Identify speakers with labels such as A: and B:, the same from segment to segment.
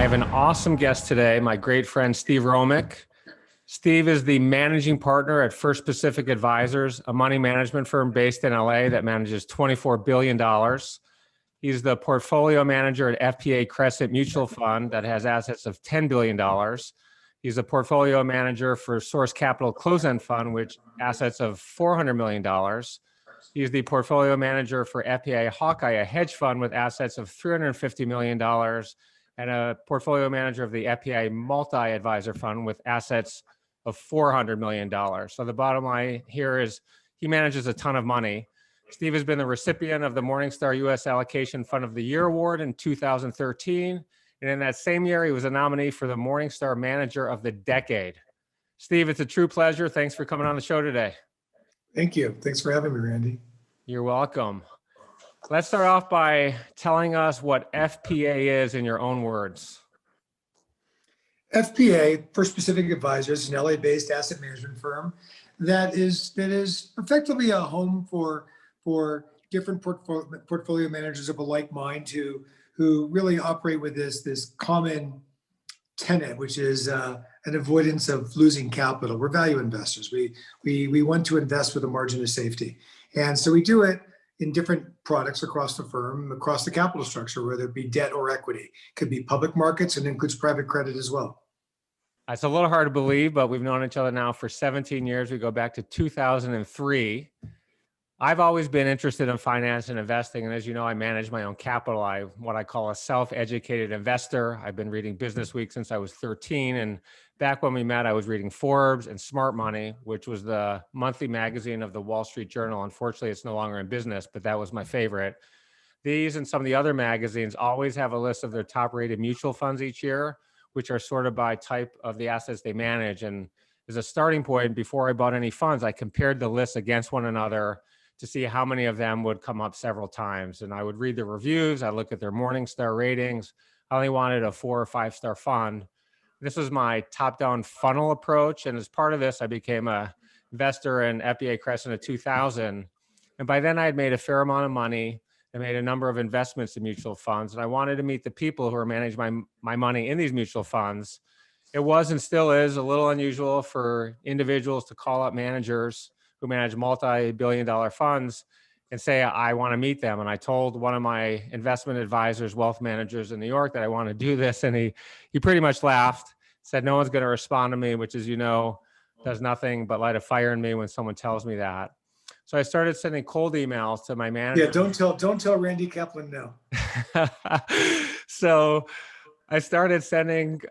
A: have an awesome guest today, my great friend, Steve Romick. Steve is the managing partner at First Pacific Advisors, a money management firm based in LA that manages $24 billion. He's the portfolio manager at FPA Crescent Mutual Fund that has assets of $10 billion. He's a portfolio manager for Source Capital Closed-End Fund, which assets of $400 million. He's the portfolio manager for FPA Hawkeye Hedge Fund with assets of $350 million and a portfolio manager of the FPA Multi-Advisor Fund with assets of $400 million. So the bottom line here is he manages a ton of money. Steve has been the recipient of the Morningstar U.S. Allocation Fund of the Year Award in 2013. And in that same year, he was a nominee for the Morningstar Manager of the Decade. Steve, it's a true pleasure. Thanks for coming on the show today.
B: Thank you. Thanks for having me, Randy.
A: You're welcome. Let's start off by telling us what FPA is in your own words.
B: FPA, First Pacific Advisors, is an LA-based asset management firm that is effectively a home for different portfolio managers of a like mind who really operate with this common tenet, which is an avoidance of losing capital. We're value investors. We want to invest with a margin of safety, and so we do it in different products across the firm, across the capital structure, whether it be debt or equity. It could be public markets and includes private credit as well.
A: It's a little hard to believe, but we've known each other now for 17 years. We go back to 2003. I've always been interested in finance and investing. And as you know, I manage my own capital. I'm what I call a self-educated investor. I've been reading Business Week since I was 13. And back when we met, I was reading Forbes and Smart Money, which was the monthly magazine of the Wall Street Journal. Unfortunately, it's no longer in business, but that was my favorite. These and some of the other magazines always have a list of their top-rated mutual funds each year, which are sorted by type of the assets they manage. And as a starting point, before I bought any funds, I compared the lists against one another to see how many of them would come up several times. And I would read the reviews. I look at their Morningstar ratings. I only wanted a 4 or 5 star fund. This was my top-down funnel approach. And as part of this, I became an investor in FPA Crescent in 2000. And by then I had made a fair amount of money. I made a number of investments in mutual funds. And I wanted to meet the people who are managing my money in these mutual funds. It was and still is a little unusual for individuals to call up managers who manage multi-billion-dollar funds and say, I want to meet them. And I told one of my investment advisors, wealth managers in New York, that I want to do this. And he pretty much laughed, said, no one's going to respond to me, which, as you know, does nothing but light a fire in me when someone tells me that. So I started sending cold emails to my manager.
B: Yeah, don't tell Randy Kaplan no.
A: So I started sending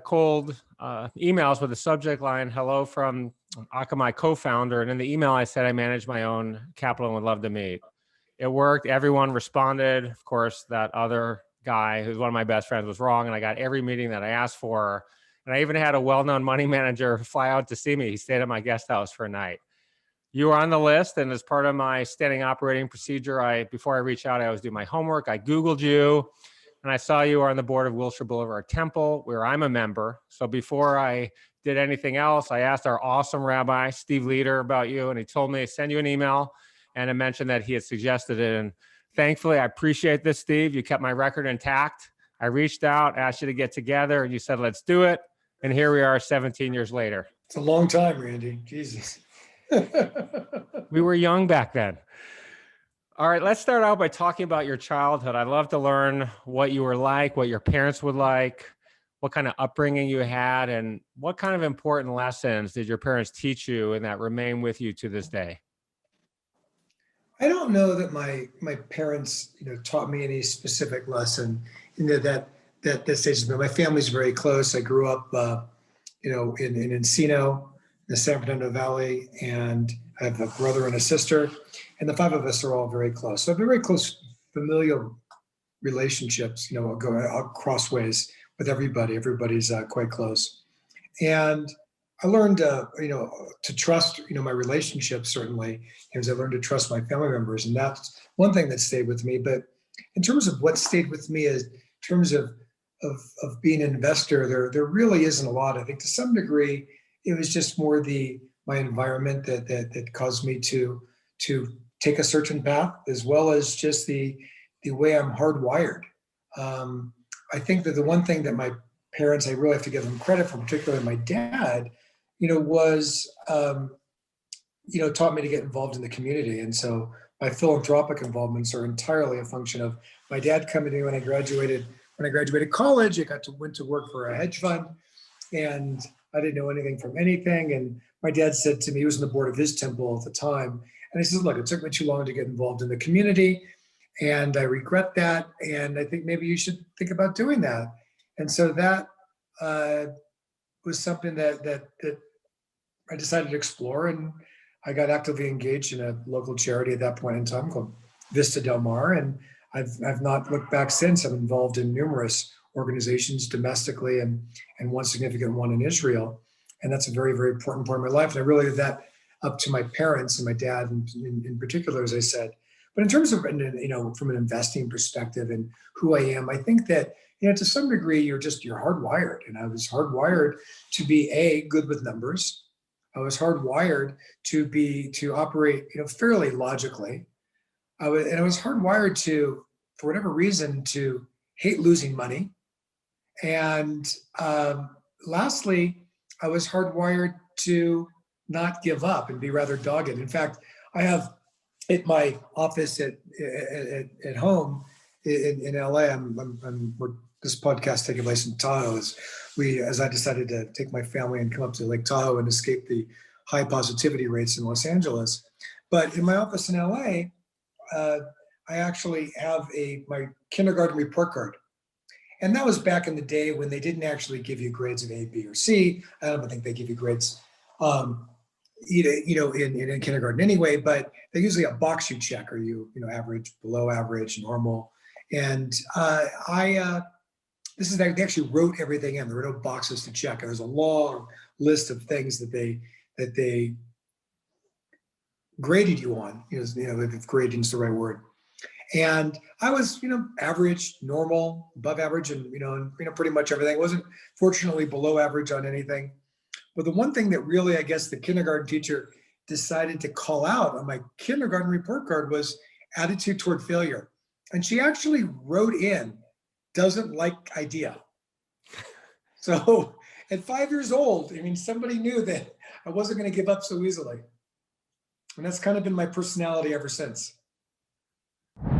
A: cold emails with the subject line, hello from Aka, my co-founder. And in the email, I said I manage my own capital and would love to meet. It worked. Everyone responded. Of course, that other guy who's one of my best friends was wrong. And I got every meeting that I asked for. And I even had a well-known money manager fly out to see me. He stayed at my guest house for a night. You were on the list. And as part of my standing operating procedure, before I reach out, I always do my homework. I Googled you. And I saw you were on the board of Wilshire Boulevard Temple, where I'm a member. So before I did anything else, I asked our awesome rabbi, Steve Leader, about you. And he told me to send you an email. And I mentioned that he had suggested it. And thankfully, I appreciate this, Steve. You kept my record intact. I reached out, asked you to get together, and you said, let's do it. And here we are 17 years later.
B: It's a long time, Randy. Jesus.
A: We were young back then. All right, let's start out by talking about your childhood. I'd love to learn what you were like, what your parents would like, what kind of upbringing you had, and what kind of important lessons did your parents teach you and that remain with you to this day?
B: I don't know that my parents, taught me any specific lesson that stage. My family's very close. I grew up, in Encino, in the San Fernando Valley, and I have a brother and a sister, and the 5 of us are all very close. So very close familial relationships, go crossways with everybody. Everybody's quite close. And I learned, to trust, my relationships, certainly, as I learned to trust my family members. And that's one thing that stayed with me. But in terms of what stayed with me is in terms of being an investor, there really isn't a lot. I think to some degree, it was just more my environment that caused me to take a certain path, as well as just the way I'm hardwired. I think that the one thing that my parents, I really have to give them credit for, particularly my dad, was, taught me to get involved in the community. And so my philanthropic involvements are entirely a function of my dad coming to me when I graduated. When I graduated college, I went to work for a hedge fund, and I didn't know anything from anything. And my dad said to me, he was on the board of his temple at the time, and he says, "Look, it took me too long to get involved in the community, and I regret that. And I think maybe you should think about doing that." And so that was something that I decided to explore, and I got actively engaged in a local charity at that point in time called Vista Del Mar, and I've not looked back since. I'm involved in numerous organizations domestically and one significant one in Israel, and that's a very, very important part of my life. And I really did that up to my parents and my dad in particular, as I said. But in terms of, from an investing perspective and who I am, I think that, to some degree, you're hardwired. And I was hardwired to be good with numbers. I was hardwired to operate, fairly logically. I was hardwired to, for whatever reason, to hate losing money. And lastly, I was hardwired to not give up and be rather dogged. In fact, I have at my office at home in LA. This podcast taking place in Tahoe as I decided to take my family and come up to Lake Tahoe and escape the high positivity rates in Los Angeles. But in my office in LA, I actually have my kindergarten report card. And that was back in the day when they didn't actually give you grades of A, B, or C. I don't think they give you grades, in kindergarten anyway, but they usually a box you check. Are you, average, below average, normal? And they actually wrote everything in. There were no boxes to check. And there's a long list of things that they graded you on, if grading is the right word. And I was, average, normal, above average, and, pretty much everything. I wasn't fortunately below average on anything. But the one thing that really, I guess, the kindergarten teacher decided to call out on my kindergarten report card was attitude toward failure. And she actually wrote in, doesn't like idea. So at 5 years old, somebody knew that I wasn't going to give up so easily. And that's kind of been my personality ever since.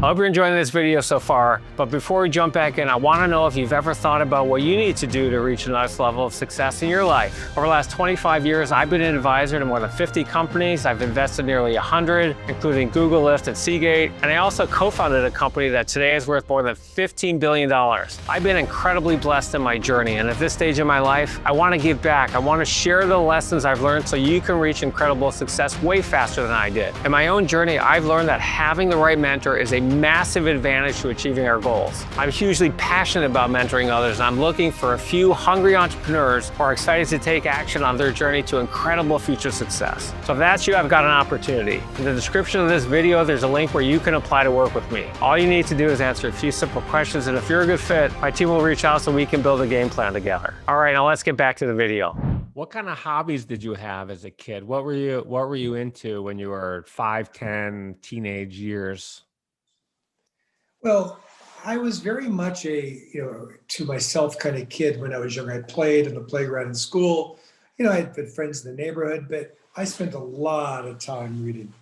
A: I hope you're enjoying this video so far, but before we jump back in, I want to know if you've ever thought about what you need to do to reach the next level of success in your life. Over the last 25 years, I've been an advisor to more than 50 companies. I've invested nearly 100, including Google, Lyft, and Seagate, and I also co-founded a company that today is worth more than $15 billion. I've been incredibly blessed in my journey, and at this stage in my life, I want to give back. I want to share the lessons I've learned so you can reach incredible success way faster than I did. In my own journey, I've learned that having the right mentor is a massive advantage to achieving our goals. I'm hugely passionate about mentoring others, and I'm looking for a few hungry entrepreneurs who are excited to take action on their journey to incredible future success. So if that's you, I've got an opportunity. In the description of this video, there's a link where you can apply to work with me. All you need to do is answer a few simple questions, and if you're a good fit, my team will reach out so we can build a game plan together. All right, now let's get back to the video. What kind of hobbies did you have as a kid? What were you into when you were 5, 10, teenage years?
B: Well, I was very much to myself kind of kid when I was younger. I played in the playground in school. I had good friends in the neighborhood, but I spent a lot of time reading.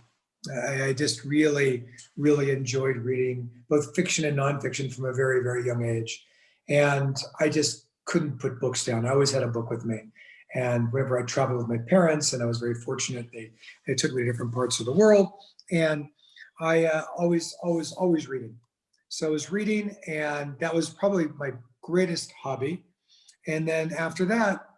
B: I just really, really enjoyed reading both fiction and nonfiction from a very, very young age. And I just couldn't put books down. I always had a book with me. And whenever I traveled with my parents, and I was very fortunate, they took me to different parts of the world. And I always reading. So I was reading, and that was probably my greatest hobby. And then after that,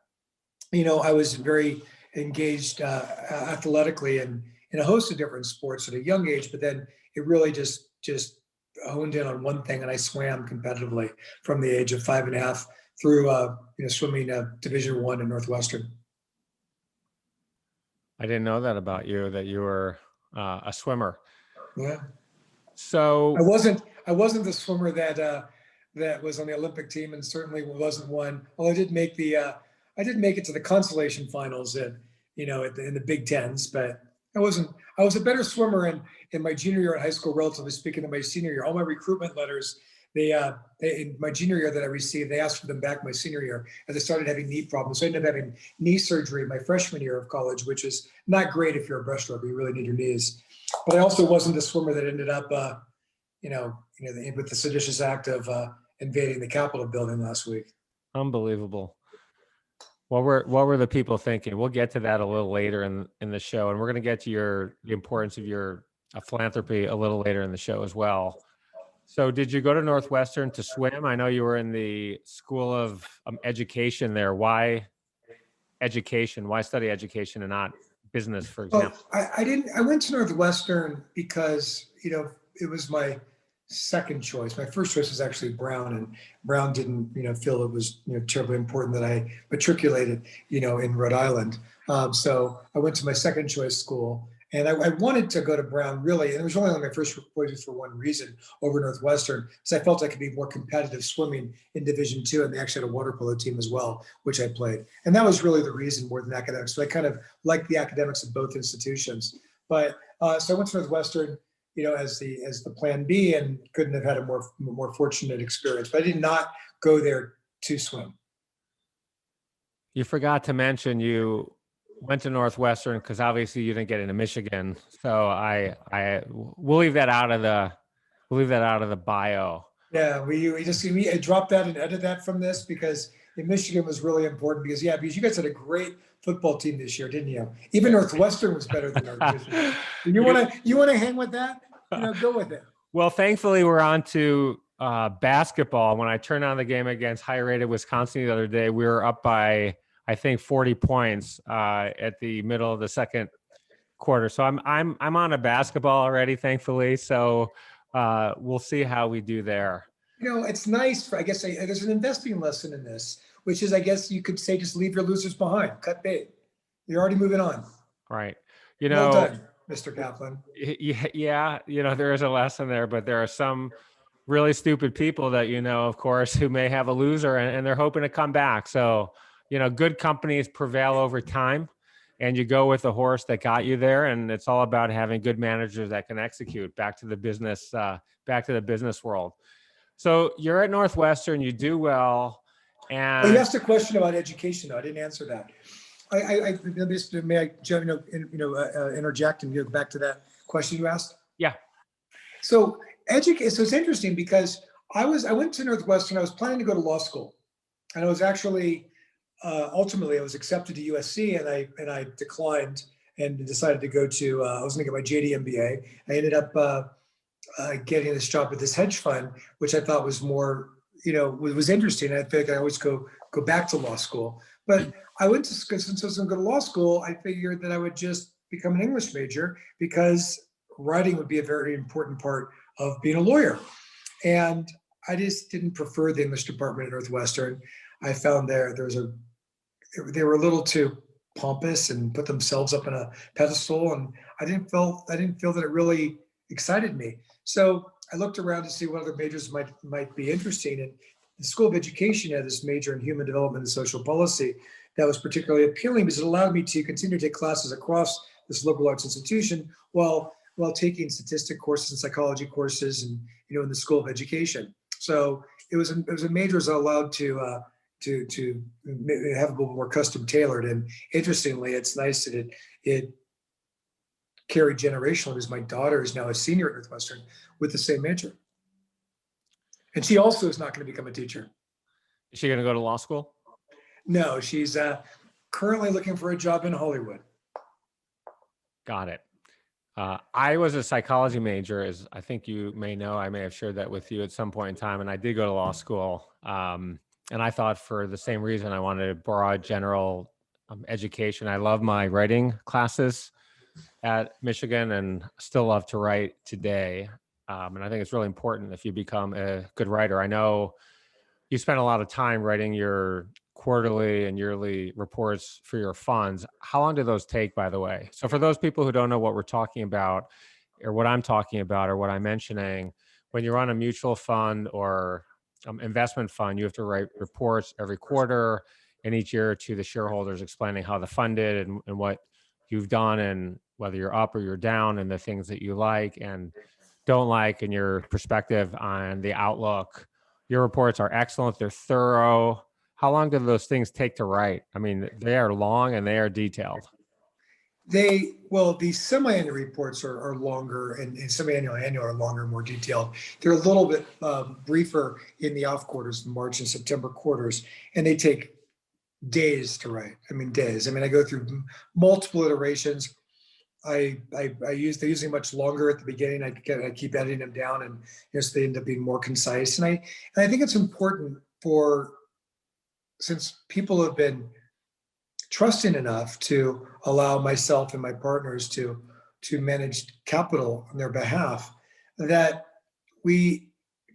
B: I was very engaged athletically in a host of different sports at a young age, but then it really just honed in on one thing, and I swam competitively from the age of 5.5 through swimming Division I at Northwestern.
A: I didn't know that about you, that you were a swimmer.
B: Yeah.
A: So
B: I wasn't the swimmer that was on the Olympic team, and certainly wasn't one. Well, I did make it to the consolation finals in the Big Tens, but I was a better swimmer in my junior year at high school, relatively speaking, than my senior year. All my recruitment letters in my junior year that I received, they asked for them back my senior year as I started having knee problems. So I ended up having knee surgery my freshman year of college, which is not great if you're a breaststroker. You really need your knees. But I also wasn't the swimmer that ended up, with the seditious act of invading the Capitol building last week.
A: Unbelievable. What were the people thinking? We'll get to that a little later in the show, and we're going to get to the importance of your philanthropy a little later in the show as well. So did you go to Northwestern to swim? I know you were in the School of Education there. Why education? Why study education and not business, for example?
B: Well, I didn't. I went to Northwestern because it was my second choice. My first choice was actually Brown, and Brown didn't feel it was terribly important that I matriculated in Rhode Island. So I went to my second choice school, and I wanted to go to Brown really, and it was only my first choice for one reason over Northwestern, because I felt I could be more competitive swimming in Division II, and they actually had a water polo team as well, which I played, and that was really the reason more than academics. So I kind of liked the academics of both institutions, but so I went to Northwestern as the plan B, and couldn't have had a more fortunate experience. But I did not go there to swim.
A: You forgot to mention you went to Northwestern because obviously you didn't get into Michigan. So we'll leave that out of the bio.
B: Yeah, we drop that and edit that from this, because in Michigan was really important because you guys had a great football team this year, didn't you? Even Northwestern was better than Northwestern. You want to hang with that? Go with it.
A: Well, thankfully we're on to basketball. When I turned on the game against high-rated Wisconsin the other day, we were up by I think 40 points at the middle of the second quarter. So I'm on a basketball already, thankfully. So we'll see how we do there.
B: It's nice. I guess there's an investing lesson in this, which is, I guess you could say, just leave your losers behind. Cut bait. You're already moving on.
A: Right.
B: Well done, Mr. Kaplan.
A: Yeah. There is a lesson there, but there are some really stupid people that, of course, who may have a loser and they're hoping to come back. So, good companies prevail over time, and you go with the horse that got you there. And it's all about having good managers that can execute. Back to the business world. So you're at Northwestern, you do well. And
B: you asked a question about education, though. I didn't answer that. May I interject and go back to that question you asked?
A: Yeah.
B: So it's interesting because I went to Northwestern. I was planning to go to law school, and I was actually ultimately I was accepted to USC, and I declined and decided to go to. I was going to get my JD MBA. I ended up getting this job at this hedge fund, which I thought was more, was interesting. I figured I always go back to law school, but I went to, since I was going to go to law school, I figured that I would just become an English major, because writing would be a very important part of being a lawyer. And I just didn't prefer the English department at Northwestern. I found they were a little too pompous and put themselves up on a pedestal, and I didn't feel that it really excited me. So I looked around to see what other majors might be interesting. And the School of Education had this major in human development and social policy that was particularly appealing, because it allowed me to continue to take classes across this liberal arts institution while taking statistic courses and psychology courses, and in the School of Education. So it was a major that allowed to have a little more custom tailored. And interestingly, it's nice that it carried generationally, because my daughter is now a senior at Northwestern with the same major. And she also is not going to become a teacher.
A: Is she going to go to law school?
B: No, she's currently looking for a job in Hollywood.
A: Got it. I was a psychology major, as I think you may know. I may have shared that with you at some point in time, and I did go to law school. And I thought, for the same reason, I wanted a broad general education. I love my writing classes at Michigan, and still love to write today. And I think it's really important if you become a good writer. I know you spend a lot of time writing your quarterly and yearly reports for your funds. How long do those take, by the way? So for those people who don't know what we're talking about, or what I'm talking about, or what I'm mentioning, when you run a mutual fund or investment fund, you have to write reports every quarter and each year to the shareholders, explaining how the fund did and what you've done, and whether you're up or you're down, and the things that you like. And don't like and your perspective on the outlook. Your reports are excellent. They're thorough. How long do those things take to write? I mean, they are long and they are detailed.
B: Well, the semi-annual reports are longer, and semi-annual and annual are longer, more detailed. They're a little bit briefer in the off quarters, the March and September quarters, and they take days to write. I mean, days. I mean, I go through multiple iterations. They're usually much longer at the beginning. I keep editing them down, and so they end up being more concise. And I think it's important since people have been trusting enough to allow myself and my partners to manage capital on their behalf, that we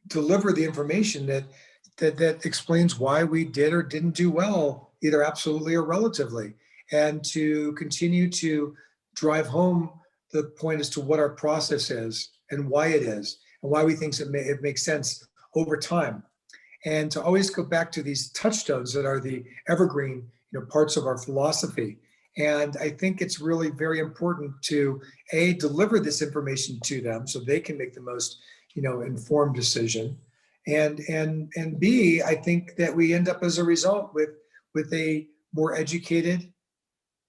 B: deliver the information that explains why we did or didn't do well, either absolutely or relatively, and to continue to drive home the point as to what our process is and why it is and why we think it makes sense over time, and to always go back to these touchstones that are the evergreen parts of our philosophy. And I think it's really very important to deliver this information to them so they can make the most informed decision, and B, I think that we end up as a result with a more educated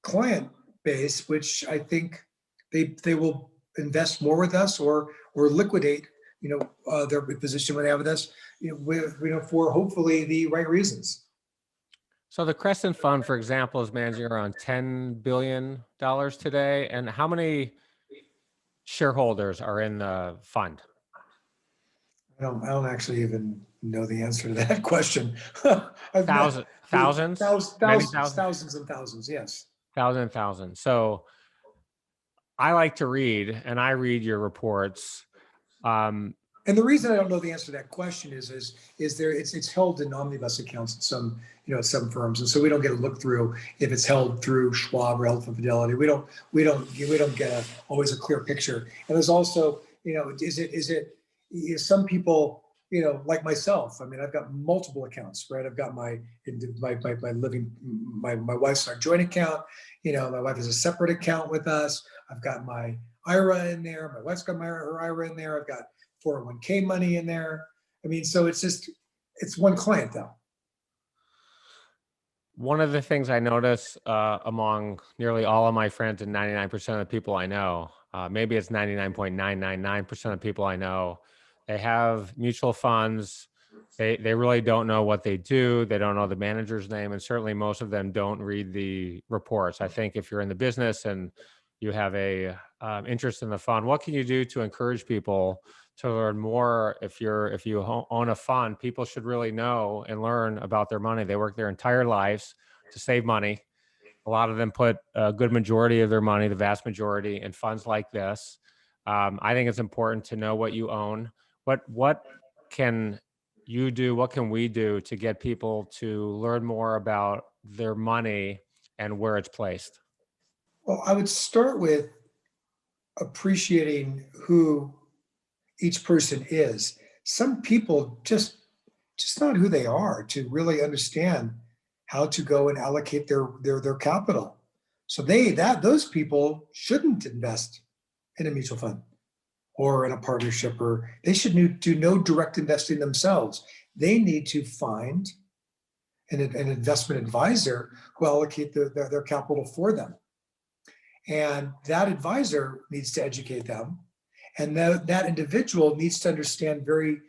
B: client base, which I think they will invest more with us or liquidate their position when they have with us for hopefully the right reasons.
A: So the Crescent Fund, for example, is managing around $10 billion today. And how many shareholders are in the fund?
B: I don't actually even know the answer to that question.
A: Thousands?
B: Thousands
A: Many
B: and thousands, yes.
A: Thousands. So I like to read, and I read your reports.
B: And the reason I don't know the answer to that question is it's held in omnibus accounts at some firms, and so we don't get a look through if it's held through Schwab or held for Fidelity. We don't get always a clear picture. And there's also is some people like myself. I mean, I've got multiple accounts, right? I've got my wife's our joint account. My wife has a separate account with us. I've got my IRA in there. My wife's got her IRA in there. I've got 401k money in there. I mean, so it's one client though.
A: One of the things I notice among nearly all of my friends and 99% of the people I know, maybe it's 99.999% of people I know, they have mutual funds. They really don't know what they do. They don't know the manager's name. And certainly most of them don't read the reports. I think if you're in the business and you have a interest in the fund, what can you do to encourage people to learn more? If you own a fund, people should really know and learn about their money. They work their entire lives to save money. A lot of them put a good majority of their money, the vast majority, in funds like this. I think it's important to know what you own. What can you do? What can we do to get people to learn more about their money and where it's placed?
B: Well, I would start with appreciating who each person is. Some people just not who they are to really understand how to go and allocate their capital. So those people shouldn't invest in a mutual fund or in a partnership, or they should do no direct investing themselves. They need to find an investment advisor who allocate their capital for them. And that advisor needs to educate them. And that individual needs to understand who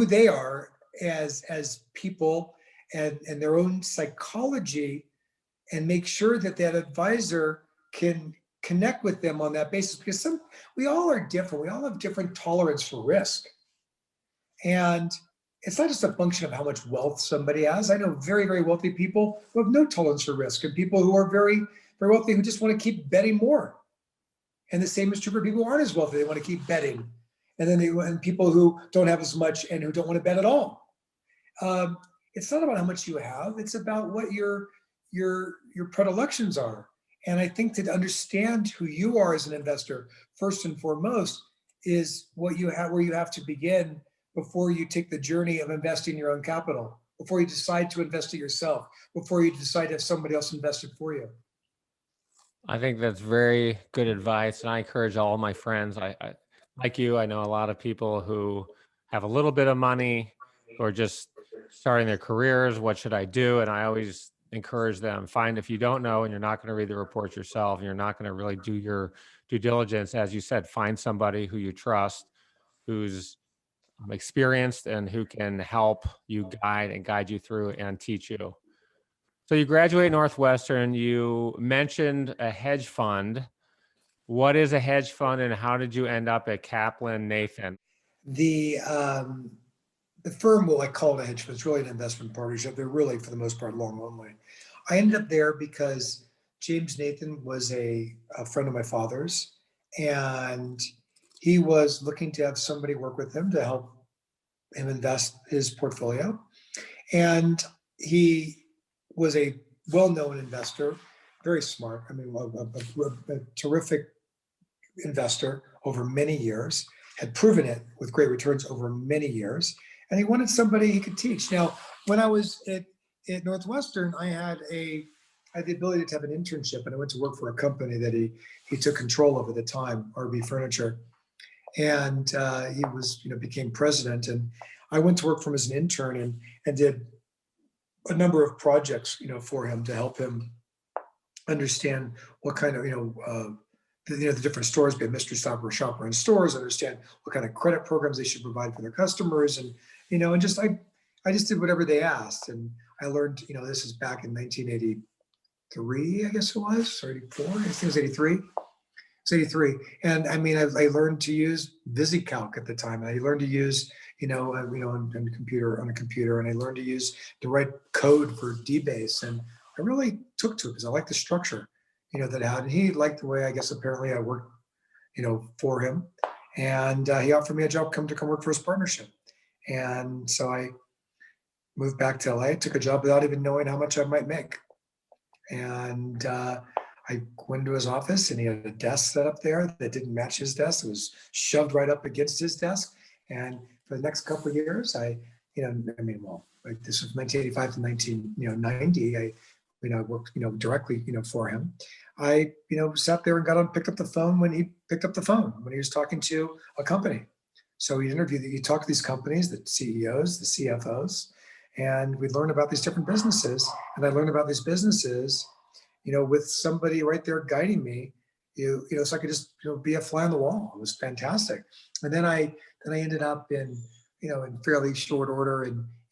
B: they are as people and their own psychology, and make sure that advisor can connect with them on that basis, because we all are different. We all have different tolerance for risk. And it's not just a function of how much wealth somebody has. I know very, very wealthy people who have no tolerance for risk, and people who are very, very wealthy who just want to keep betting more. And the same is true for people who aren't as wealthy. They want to keep betting. And then and people who don't have as much and who don't want to bet at all. It's not about how much you have. It's about what your predilections are. And I think to understand who you are as an investor, first and foremost, is where you have to begin before you take the journey of investing your own capital, before you decide to invest it yourself, before you decide to have somebody else invest it for you.
A: I think that's very good advice. And I encourage all my friends. I like you, I know a lot of people who have a little bit of money who are just starting their careers. What should I do? And I always encourage them, find, if you don't know and you're not going to read the reports yourself, and you're not going to really do your due diligence, as you said, find somebody who you trust, who's experienced and who can help you guide you through and teach you. So you graduate Northwestern, you mentioned a hedge fund. What is a hedge fund and how did you end up at Kaplan, Nathan?
B: The the firm will, I call it a hedge fund. It's really an investment partnership. They're really, for the most part, long only. I ended up there because James Nathan was a friend of my father's, and he was looking to have somebody work with him to help him invest his portfolio. And he was a well-known investor, very smart. I mean, a terrific investor over many years, had proven it with great returns over many years, and he wanted somebody he could teach. Now, when I was at Northwestern, I had the ability to have an internship, and I went to work for a company that he took control of at the time, RB Furniture, and he was, became president, and I went to work for him as an intern and did a number of projects, for him to help him understand what kind of, the different stores, be a mystery shopper in stores, understand what kind of credit programs they should provide for their customers, and and I just did whatever they asked, and I learned, this is back in 1983, I guess it was, or 84, I think it was 83. It's 83, and I mean, I learned to use VisiCalc at the time, and I learned to use, on a computer, and I learned to use the right code for DBase, and I really took to it because I liked the structure, that it had, and he liked the way, I guess, apparently I worked, for him, and he offered me a job to come work for his partnership, and so I moved back to LA, took a job without even knowing how much I might make, and I went into his office, and he had a desk set up there that didn't match his desk. It was shoved right up against his desk. And for the next couple of years, like this was 1985 to 1990. I worked, directly, for him. I, sat there and got on, picked up the phone when he picked up the phone, when he was talking to a company. So he talked to these companies, the CEOs, the CFOs, and we learned about these different businesses. And I learned about these businesses, with somebody right there guiding me, so I could just, be a fly on the wall. It was fantastic. And then I ended up in fairly short order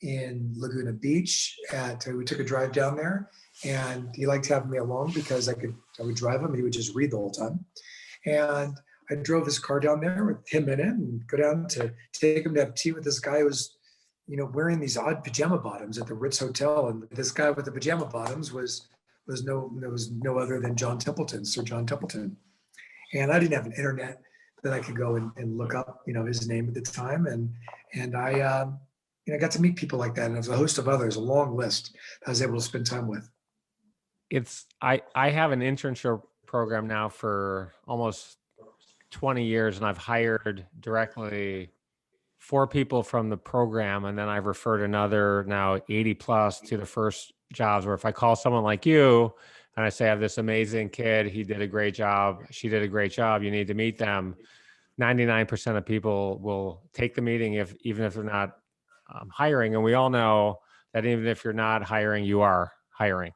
B: in Laguna Beach. We took a drive down there, and he liked having me alone because I would drive him. He would just read the whole time. And I drove his car down there with him in it, and go down to take him to have tea with this guy who was, wearing these odd pajama bottoms at the Ritz Hotel. And this guy with the pajama bottoms was no other than Sir John Templeton. And I didn't have an internet that I could go and look up, his name at the time. And I got to meet people like that. And there's a host of others, a long list I was able to spend time with.
A: I have an internship program now for almost 20 years, and I've hired directly 4 people from the program. And then I've referred another now 80 plus to the first jobs, where if I call someone like you and I say, I have this amazing kid, he did a great job, she did a great job, you need to meet them, 99% of people will take the meeting, even if they're not hiring. And we all know that even if you're not hiring, you are hiring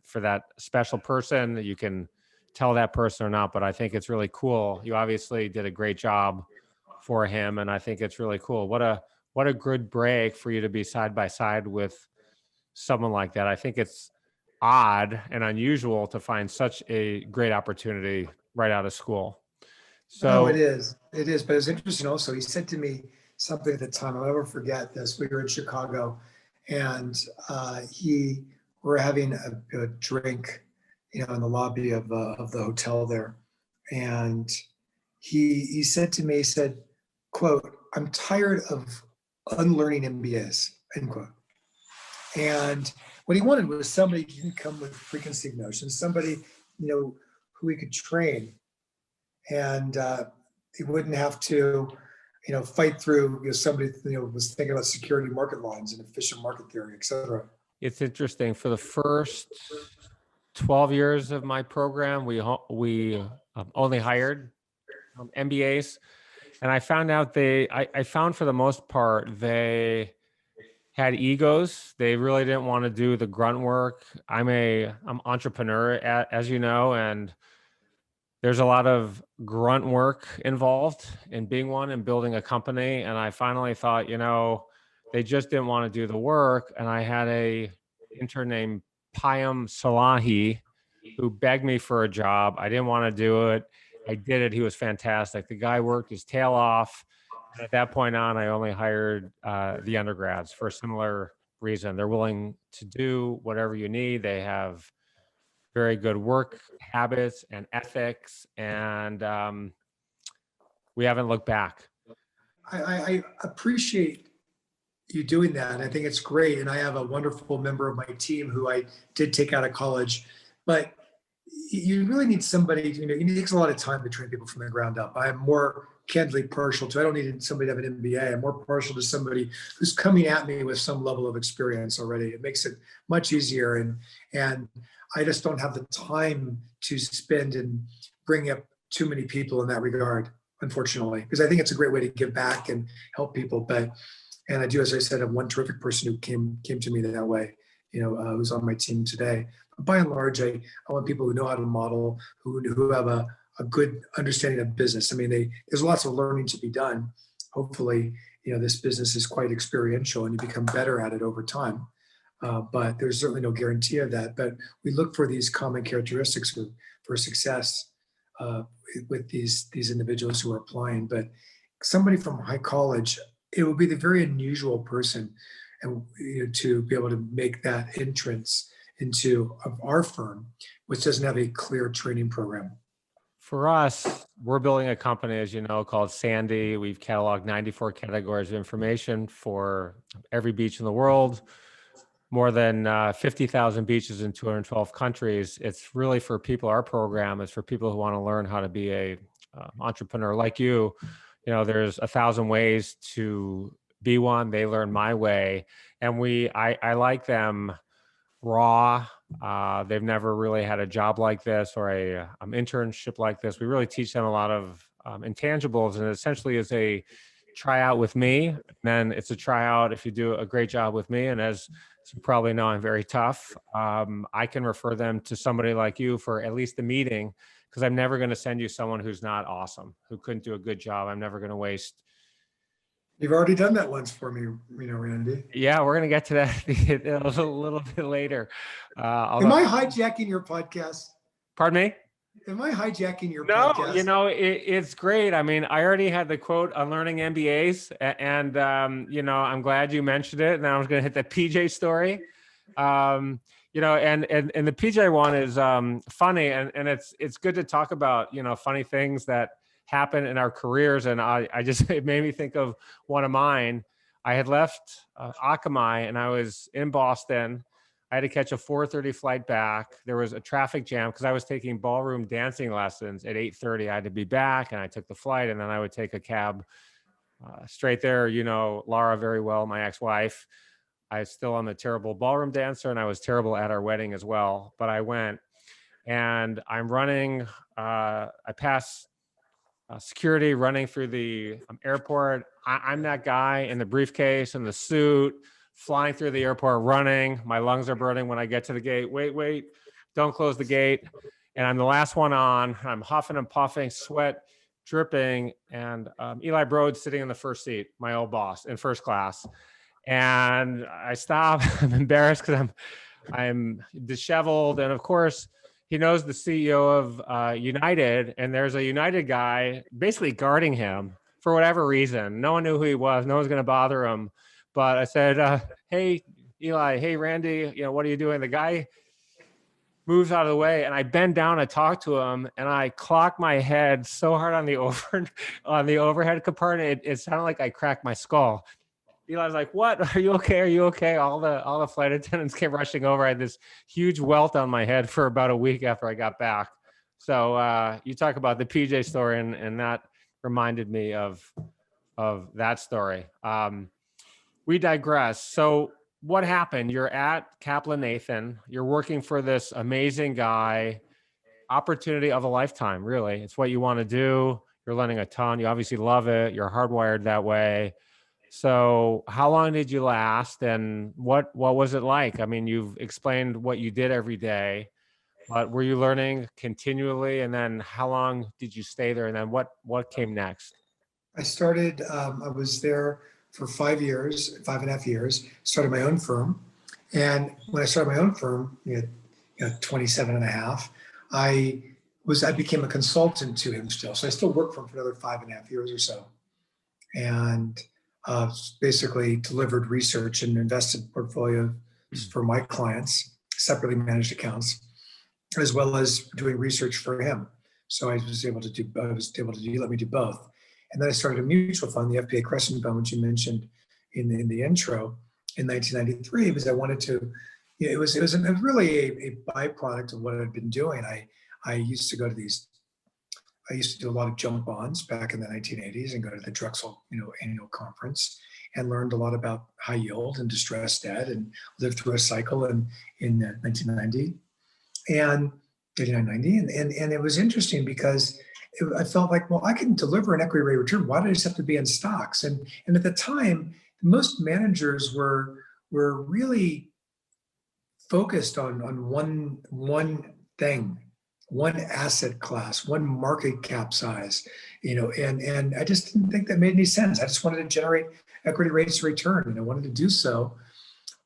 A: for that special person. You can tell that person or not, but I think it's really cool. You obviously did a great job for him, and I think it's really cool. What a good break for you to be side by side with someone like that. I think it's odd and unusual to find such a great opportunity right out of school. So
B: it is, but it was interesting also. He said to me something at the time, I'll never forget this. We were in Chicago, and we're having a drink, in the lobby of the hotel there. And he said to me, he said, quote, "I'm tired of unlearning MBAs," end quote. And what he wanted was somebody who didn't come with preconceived notions, somebody, who he could train, and he wouldn't have to, fight through, somebody, was thinking about security market lines and efficient market theory, et cetera.
A: it's interesting. For the first 12 years of my program, we only hired MBAs, and I found out I found for the most part they had egos. They really didn't want to do the grunt work. I'm entrepreneur, as you know, and there's a lot of grunt work involved in being one and building a company. And I finally thought, they just didn't want to do the work. And I had a intern named Payam Salahi who begged me for a job. I didn't want to do it. I did it. He was fantastic. The guy worked his tail off. And at that point on, I only hired the undergrads for a similar reason. They're willing to do whatever you need. They have very good work habits and ethics, and we haven't looked back.
B: I appreciate you doing that. I think it's great. And I have a wonderful member of my team who I did take out of college, but you really need somebody, it takes a lot of time to train people from the ground up. I'm more candidly partial to, I don't need somebody to have an MBA. I'm more partial to somebody who's coming at me with some level of experience already. It makes it much easier. And I just don't have the time to spend and bring up too many people in that regard, unfortunately, because I think it's a great way to give back and help people. And I do, as I said, have one terrific person who came to me that way, who's on my team today. But by and large, I want people who know how to model, who have a good understanding of business. I mean, there's lots of learning to be done. Hopefully, this business is quite experiential and you become better at it over time. But there's certainly no guarantee of that. But we look for these common characteristics for success with these individuals who are applying. But somebody from high college, it would be the very unusual person, and to be able to make that entrance into our firm, which doesn't have a clear training program.
A: For us, we're building a company, as you know, called Sandy. We've cataloged 94 categories of information for every beach in the world. More than 50,000 beaches in 212 countries. It's really for people, our program is for people who want to learn how to be a entrepreneur like you. There's 1,000 ways to be one. They learn my way. And I like them raw. They've never really had a job like this or a internship like this. We really teach them a lot of intangibles, and essentially is a tryout with me. And then it's a tryout if you do a great job with me. And as you probably know, I'm very tough. I can refer them to somebody like you for at least a meeting, because I'm never going to send you someone who's not awesome, who couldn't do a good job. I'm never going to waste.
B: You've already done that once for me, Randy.
A: Yeah, we're going to get to that a little bit later.
B: Am I hijacking your podcast?
A: Pardon me?
B: Am I hijacking your
A: podcast?
B: No,
A: it's great. I mean, I already had the quote on learning MBAs, and I'm glad you mentioned it. And I was going to hit the PJ story. And the PJ one is funny, and it's good to talk about funny things that happen in our careers. And it made me think of one of mine. I had left Akamai and I was in Boston. I had to catch a 4:30 flight back. There was a traffic jam because I was taking ballroom dancing lessons at 8:30. I had to be back, and I took the flight, and then I would take a cab straight there. Laura very well, my ex-wife. I still am a terrible ballroom dancer, and I was terrible at our wedding as well. But I went, and I'm running. I pass security running through the airport. I'm that guy in the briefcase and the suit, flying through the airport, running. My lungs are burning when I get to the gate. Wait, don't close the gate. And I'm the last one on. I'm huffing and puffing, sweat dripping. And Eli Broad's sitting in the first seat, my old boss, in first class. And I stop. I'm embarrassed because I'm disheveled. And of course, he knows the CEO of United. And there's a United guy basically guarding him for whatever reason. No one knew who he was. No one's going to bother him. But I said, hey, Eli, hey, Randy, what are you doing? The guy moves out of the way, and I bend down to talk to him, and I clock my head so hard on the overhead compartment, it sounded like I cracked my skull. Eli's like, what? Are you okay? Are you okay? All the flight attendants came rushing over. I had this huge welt on my head for about a week after I got back. So you talk about the PJ story, and that reminded me of that story. We digress. So what happened? You're at Kaplan Nathan, you're working for this amazing guy, opportunity of a lifetime, really. It's what you want to do. You're learning a ton. You obviously love it. You're hardwired that way. So how long did you last, and what was it like? I mean, you've explained what you did every day, but were you learning continually? And then how long did you stay there? And then what came next?
B: I was there for 5 years, 5.5 years, started my own firm. And when I started my own firm, 27 and a half, I became a consultant to him still. So I still work for him for another 5.5 years or so. And basically delivered research and invested portfolio for my clients, separately managed accounts, as well as doing research for him. So I was able to let me do both. And then I started a mutual fund, the FPA Crescent Fund, which you mentioned in the intro, in 1993, because I wanted to. It was really a byproduct of what I'd been doing. I used to go to these. I used to do a lot of junk bonds back in the 1980s and go to the Drexel, annual conference, and learned a lot about high yield and distressed debt, and lived through a cycle in 1990 and 89, 90, and it was interesting because I felt like, well, I can deliver an equity rate return. Why did I just have to be in stocks? And at the time, most managers were really focused on one thing, one asset class, one market cap size, and I just didn't think that made any sense. I just wanted to generate equity rates of return, and I wanted to do so,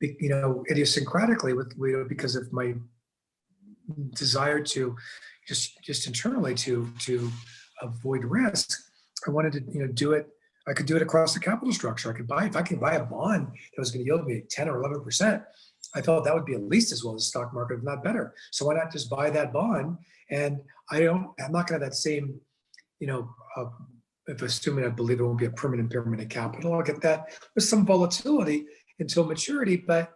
B: idiosyncratically because of my desire to just internally to avoid risk. I wanted to do it. I could do it across the capital structure. If I could buy a bond that was going to yield me 10 or 11%, I felt that would be at least as well as the stock market, if not better. So why not just buy that bond? And I'm not going to have that same, if assuming I believe it won't be a permanent impairment of capital, I'll get that with some volatility until maturity, but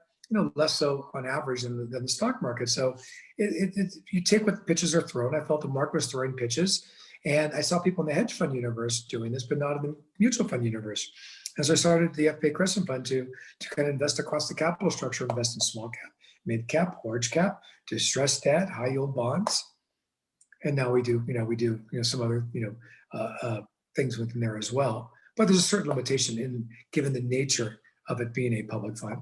B: less so on average than the stock market. So you take what pitches are thrown. I felt the market was throwing pitches, and I saw people in the hedge fund universe doing this, but not in the mutual fund universe. And so I started the FPA Crescent Fund to kind of invest across the capital structure, invest in small cap, mid cap, large cap, distressed debt, high yield bonds, and now we do some other things within there as well. But there's a certain limitation given the nature of it being a public fund.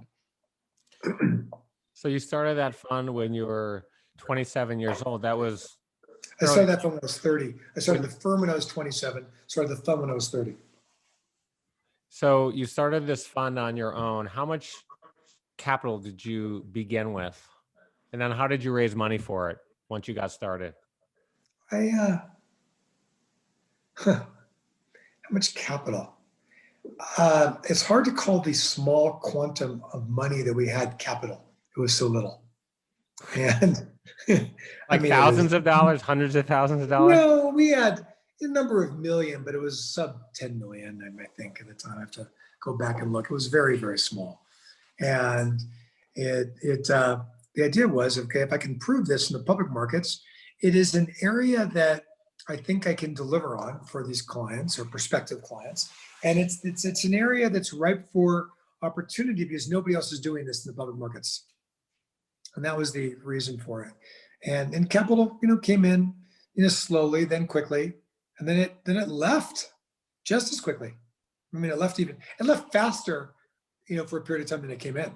A: So you started that fund when you were 27 years old.
B: I started that fund when I was 30. I started the firm when I was 27. Started the fund when I was 30.
A: So you started this fund on your own. How much capital did you begin with? And then how did you raise money for it once you got started?
B: How much capital? It's hard to call the small quantum of money that we had capital. It was so little. And
A: thousands of dollars, hundreds of thousands of dollars?
B: No, we had a number of million, but it was sub 10 million, I think, at the time. I have to go back and look. It was very, very small. And the idea was, okay, if I can prove this in the public markets, it is an area that I think I can deliver on for these clients or prospective clients. And it's an area that's ripe for opportunity because nobody else is doing this in the public markets. And that was the reason for it. And capital, came in, slowly, then quickly, and then it left just as quickly. I mean, it left faster, for a period of time than it came in.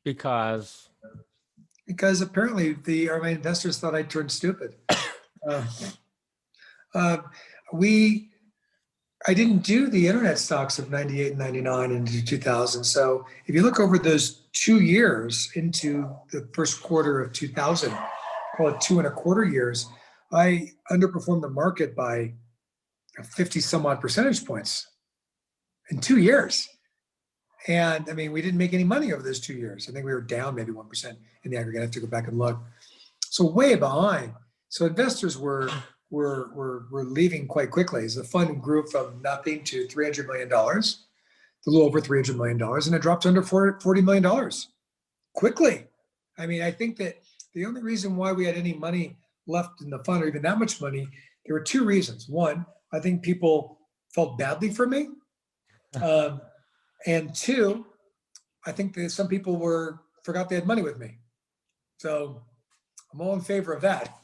A: Because
B: apparently my investors thought I'd turned stupid. I didn't do the internet stocks of 98 and 99 into 2000. So if you look over those 2 years into the first quarter of 2000, call it 2.25 years, I underperformed the market by 50 some odd percentage points in 2 years. And I mean, we didn't make any money over those 2 years. I think we were down maybe 1% in the aggregate. I have to go back and look. So way behind. So investors were leaving quite quickly as the fund grew from nothing to $300 million, a little over $300 million, and it dropped under $40 million quickly. I mean, I think that the only reason why we had any money left in the fund, or even that much money, there were two reasons. One, I think people felt badly for me. And two, I think that some people forgot they had money with me. So I'm all in favor of that.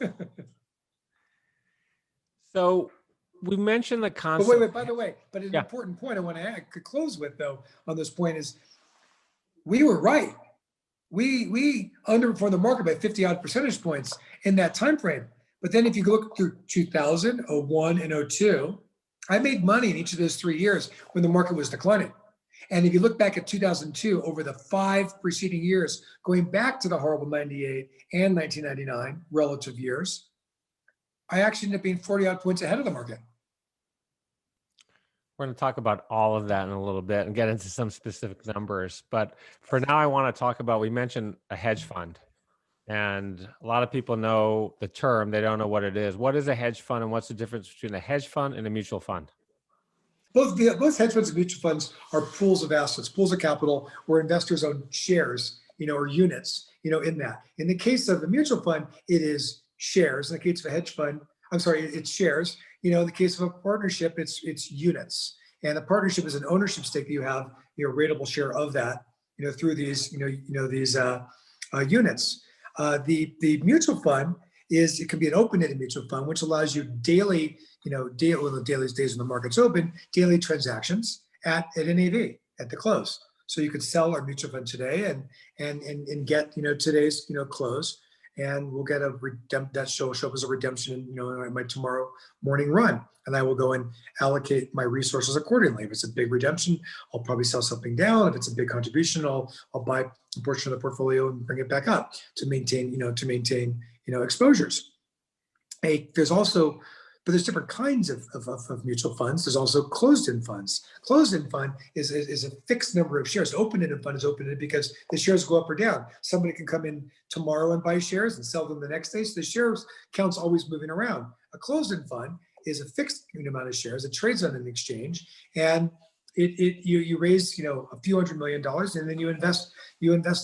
A: So we mentioned the
B: But
A: concept.
B: wait, by the way, but an
A: Yeah.
B: important point I want to could close with though on this point is we were right. We underperformed the market by 50 odd percentage points in that time frame. But then if you look through 2000, 01, and 02, I made money in each of those 3 years when the market was declining. And if you look back at 2002, over the 5 preceding years, going back to the horrible 98 and 1999 relative years, I actually ended up being 40 odd points ahead of the market.
A: We're going to talk about all of that in a little bit and get into some specific numbers. But for now, I want to talk about, we mentioned a hedge fund. And a lot of people know the term, they don't know what it is. What is a hedge fund and what's the difference between a hedge fund and a mutual fund?
B: Both hedge funds and mutual funds are pools of assets, pools of capital where investors own shares, or units, in that. In the case of the mutual fund, it is shares. In the case of a hedge fund, it's shares. In the case of a partnership, it's units. And a partnership is an ownership stake that you have, ratable share of that, through these, these units. The mutual fund it can be an open-ended mutual fund, which allows you daily, the daily days when the market's open, daily transactions at NAV at the close. So you could sell our mutual fund today and get today's close, and we'll get that show up as a redemption in my tomorrow morning run, and I will go and allocate my resources accordingly. If it's a big redemption, I'll probably sell something down. If it's a big contribution, I'll buy a portion of the portfolio and bring it back up to maintain exposures. There's different kinds of mutual funds. There's also closed-end funds. Closed-end fund is a fixed number of shares. Open-ended fund is open-ended because the shares go up or down. Somebody can come in tomorrow and buy shares and sell them the next day. So the shares count's always moving around. A closed-end fund is a fixed amount of shares. It trades on an exchange, and you raise a few $100 million, and then you invest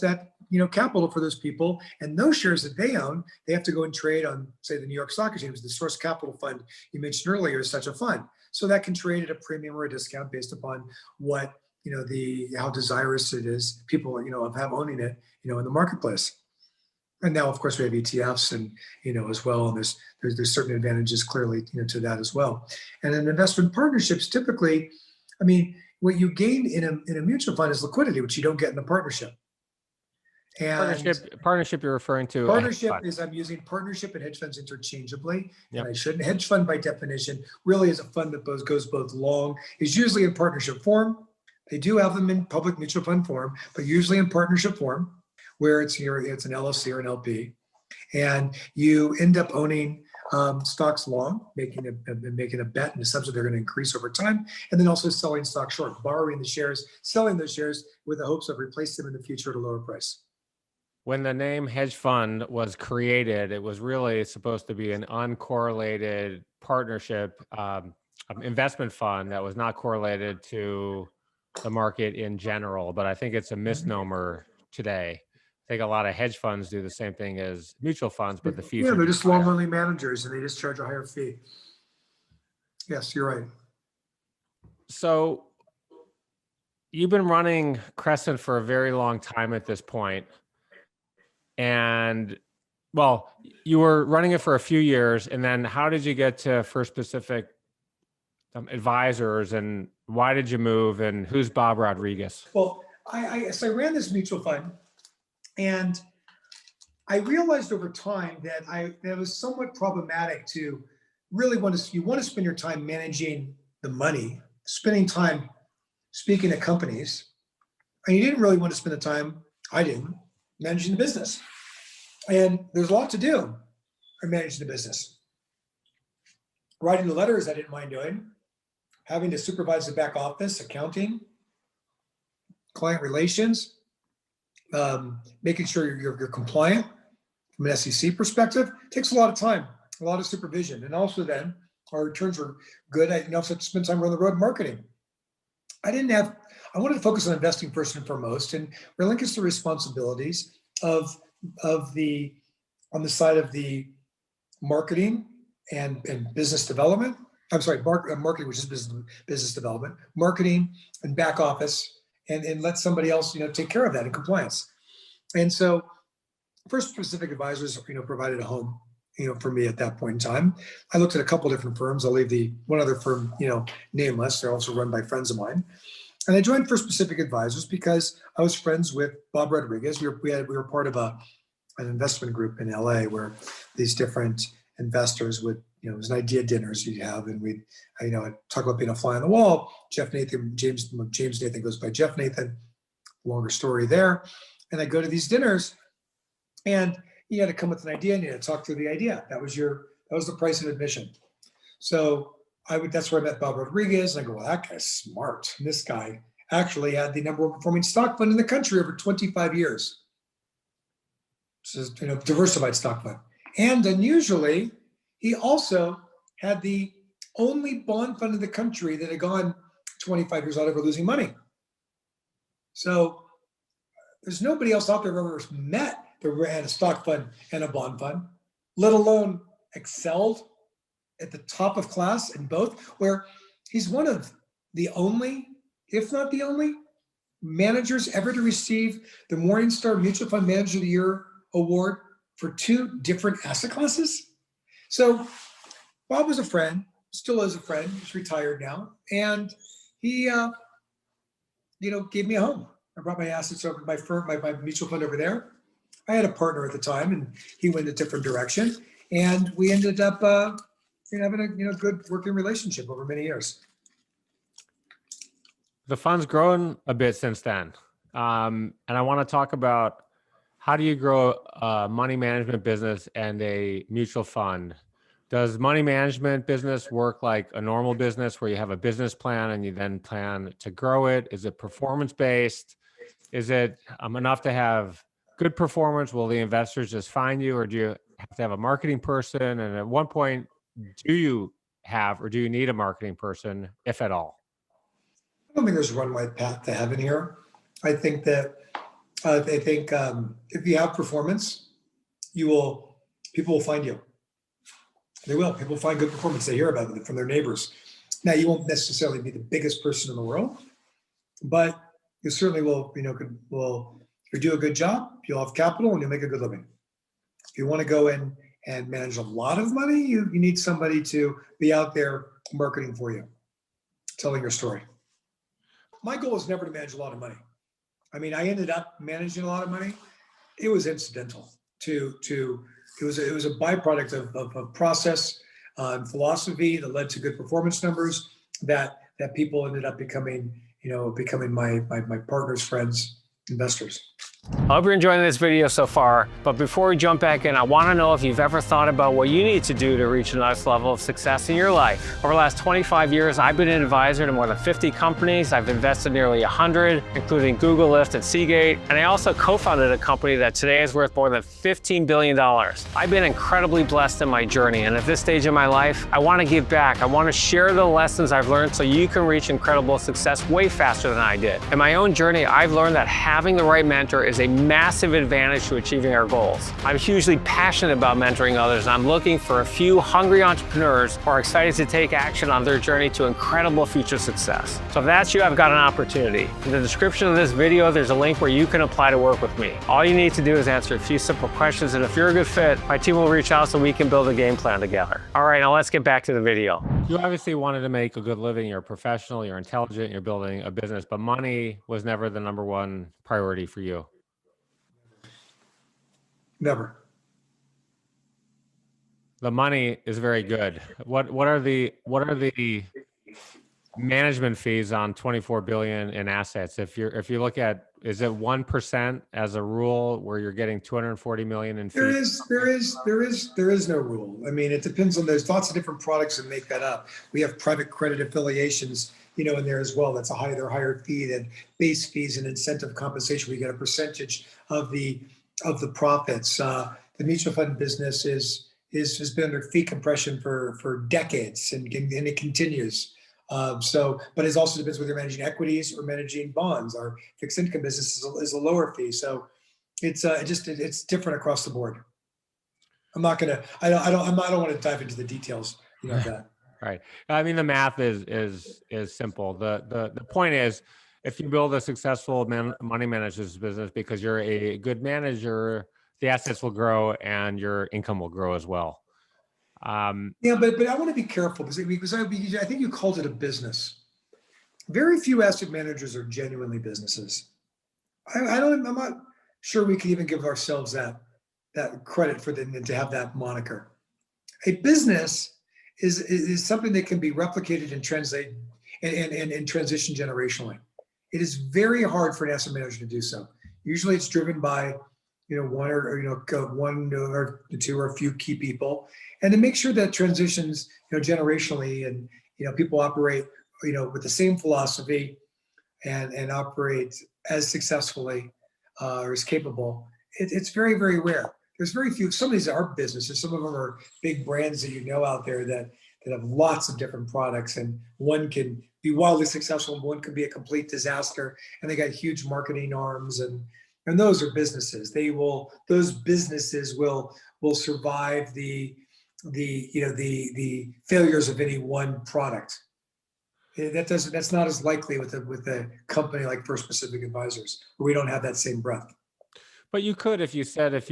B: that capital for those people, and those shares that they own, they have to go and trade on, say, the New York Stock Exchange. The Source Capital Fund you mentioned earlier is such a fund, so that can trade at a premium or a discount based upon what how desirous it is people of owning it in the marketplace. And now, of course, we have ETFs and as well, and there's certain advantages clearly to that as well. And in investment partnerships, typically, what you gain in a mutual fund is liquidity, which you don't get in a partnership. And
A: partnership you're referring to?
B: Partnership is, I'm using partnership and hedge funds interchangeably.
A: Yep.
B: And I shouldn't. Hedge fund by definition really is a fund that goes both long, is usually in partnership form. They do have them in public mutual fund form, but usually in partnership form, where it's an LLC or an LP. And you end up owning stocks long, making a bet and assumption they're going to increase over time, and then also selling stock short, borrowing the shares, selling those shares with the hopes of replacing them in the future at a lower price.
A: When the name hedge fund was created, it was really supposed to be an uncorrelated partnership investment fund that was not correlated to the market in general. But I think it's a misnomer today. I think a lot of hedge funds do the same thing as mutual funds, but the fees
B: they're just long-only managers, and they just charge a higher fee. Yes, you're right.
A: So you've been running Crescent for a very long time at this point. And well, you were running it for a few years, and then how did you get to First Pacific Advisors, and why did you move, and who's Bob Rodriguez?
B: Well, I ran this mutual fund, and I realized over time that it was somewhat problematic to really you want to spend your time managing the money, spending time speaking to companies, and you didn't really want to spend the time, I didn't, managing the business. And there's a lot to do in managing the business. Writing the letters, I didn't mind doing. Having to supervise the back office, accounting, client relations, making sure you're compliant from an SEC perspective, takes a lot of time, a lot of supervision. And also then our returns were good. I also had to spend time on the road marketing. I wanted to focus on investing first and foremost, and relinquish the responsibilities on the side of the marketing and business development. I'm sorry, marketing, which is business development, marketing and back office and let somebody else, take care of that in compliance. And so First Pacific Advisors, provided a home, for me at that point in time. I looked at a couple different firms. I'll leave the one other firm, nameless. They're also run by friends of mine. And I joined First Pacific Advisors because I was friends with Bob Rodriguez. We were part of an investment group in LA where these different investors would, it was an idea dinners you'd have, and we'd, I'd talk about being a fly on the wall. James Nathan goes by Jeff Nathan. Longer story there. And I go to these dinners, and you had to come with an idea and you had to talk through the idea. That was the price of admission. So that's where I met Bob Rodriguez, and I go, well, that guy's smart. And this guy actually had the number one performing stock fund in the country over 25 years. So, diversified stock fund. And unusually, he also had the only bond fund in the country that had gone 25 years without ever losing money. So there's nobody else out there I've ever met that ran a stock fund and a bond fund, let alone excelled at the top of class in both, where he's one of the only, if not the only, managers ever to receive the Morningstar Mutual Fund Manager of the Year award for 2 different asset classes. So Bob was a friend, still is a friend. He's retired now, and he, gave me a home. I brought my assets over to my firm, my mutual fund over there. I had a partner at the time, and he went a different direction, and we ended up having a good working relationship over many years.
A: The fund's grown a bit since then, and I want to talk about how do you grow a money management business and a mutual fund. Does money management business work like a normal business where you have a business plan and you then plan to grow it? Is it performance-based? Is it enough to have good performance? Will the investors just find you, or do you have to have a marketing person? And at one point, do you have, or do you need a marketing person, if at all?
B: I don't think there's one right path to heaven here. I think that if you have performance, people will find you. They will. People find good performance. They hear about it from their neighbors. Now, you won't necessarily be the biggest person in the world, but you certainly will. If you do a good job, you'll have capital and you'll make a good living. If you want to go in and manage a lot of money, you need somebody to be out there marketing for you, telling your story. My goal is never to manage a lot of money. I mean, I ended up managing a lot of money. It was incidental it was a byproduct of process and philosophy that led to good performance numbers that people ended up becoming my partners, friends, investors.
C: I hope you're enjoying this video so far, but before we jump back in, I want to know if you've ever thought about what you need to do to reach the next level of success in your life. Over the last 25 years, I've been an advisor to more than 50 companies. I've invested nearly 100, including Google, Lyft, and Seagate, and I also co-founded a company that today is worth more than $15 billion. I've been incredibly blessed in my journey, and at this stage in my life, I want to give back. I want to share the lessons I've learned so you can reach incredible success way faster than I did. In my own journey, I've learned that having the right mentor is a massive advantage to achieving our goals. I'm hugely passionate about mentoring others, and I'm looking for a few hungry entrepreneurs who are excited to take action on their journey to incredible future success. So if that's you, I've got an opportunity. In the description of this video, there's a link where you can apply to work with me. All you need to do is answer a few simple questions, and if you're a good fit, my team will reach out so we can build a game plan together. All right, now let's get back to the video.
A: You obviously wanted to make a good living. You're a professional, you're intelligent, you're building a business, but money was never the number one priority for you.
B: Never.
A: The money is very good. What are the management fees on 24 billion in assets? If you look at, is it 1% as a rule where you're getting 240 million in fees?
B: There is no rule. I mean, it depends on, there's lots of different products that make that up. We have private credit affiliations, in there as well. That's they're higher fee than base fees and incentive compensation. We get a percentage of the profits. The mutual fund business has been under fee compression for decades, and it continues. But it also depends whether you're managing equities or managing bonds. Our fixed income business is a lower fee, so it's different across the board. I don't want to dive into the details, of that.
A: Right. I mean, the math is simple. The point is, if you build a successful money managers business because you're a good manager, the assets will grow and your income will grow as well.
B: Yeah, but I want to be careful because I think you called it a business. Very few asset managers are genuinely businesses. I'm not sure we can even give ourselves that credit for to have that moniker. A business is something that can be replicated and translate and transition generationally. It is very hard for an asset manager to do so. Usually it's driven by, one or two or a few key people, and to make sure that transitions, generationally, and, people operate, with the same philosophy and operate as successfully or as capable. It's very, very rare. There's very few. Some of these are businesses. Some of them are big brands that out there that have lots of different products, and one can be wildly successful and one can be a complete disaster, and they got huge marketing arms, and those are businesses. Those businesses will survive the failures of any one product. That's not as likely with a company like First Pacific Advisors, where we don't have that same breadth.
A: But you could, if you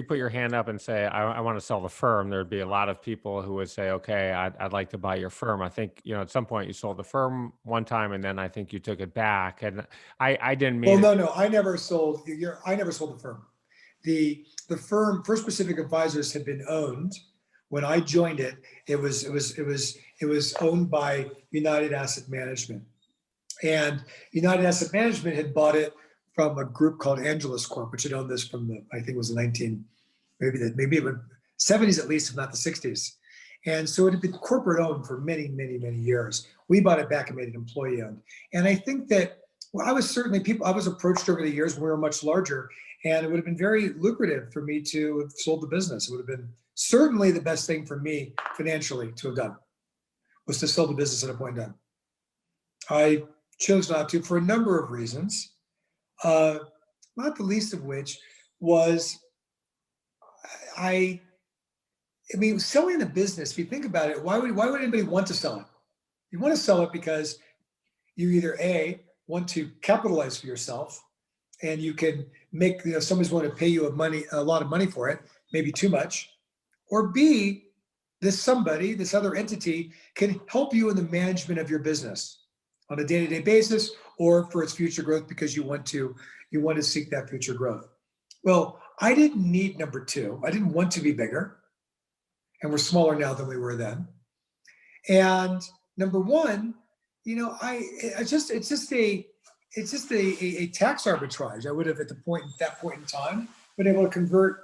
A: put your hand up and say, I want to sell the firm, there'd be a lot of people who would say, okay, I'd like to buy your firm. I think, at some point you sold the firm one time, and then I think you took it back. And I didn't mean.
B: Well, no, I never sold the firm. The firm, First Pacific Advisors, had been owned when I joined it. It was owned by United Asset Management, and United Asset Management had bought it from a group called Angelus Corp, which had owned this from I think it was the maybe it was 70s at least, if not the 60s. And so it had been corporate owned for many, many, many years. We bought it back and made it employee owned. And I think that, I was approached over the years when we were much larger, and it would have been very lucrative for me to have sold the business. It would have been certainly the best thing for me financially to have done, was to sell the business at a point in time. I chose not to for a number of reasons. Not the least of which was selling the business. If you think about it, why would anybody want to sell it? You want to sell it because you either want to capitalize for yourself, and you can make, somebody's willing to pay you a lot of money for it, maybe too much, or B, this other entity can help you in the management of your business on a day-to-day basis, or for its future growth, because you want to seek that future growth. Well, I didn't need number two. I didn't want to be bigger, and we're smaller now than we were then. And number one, it's just a tax arbitrage. I would have at that point in time been able to convert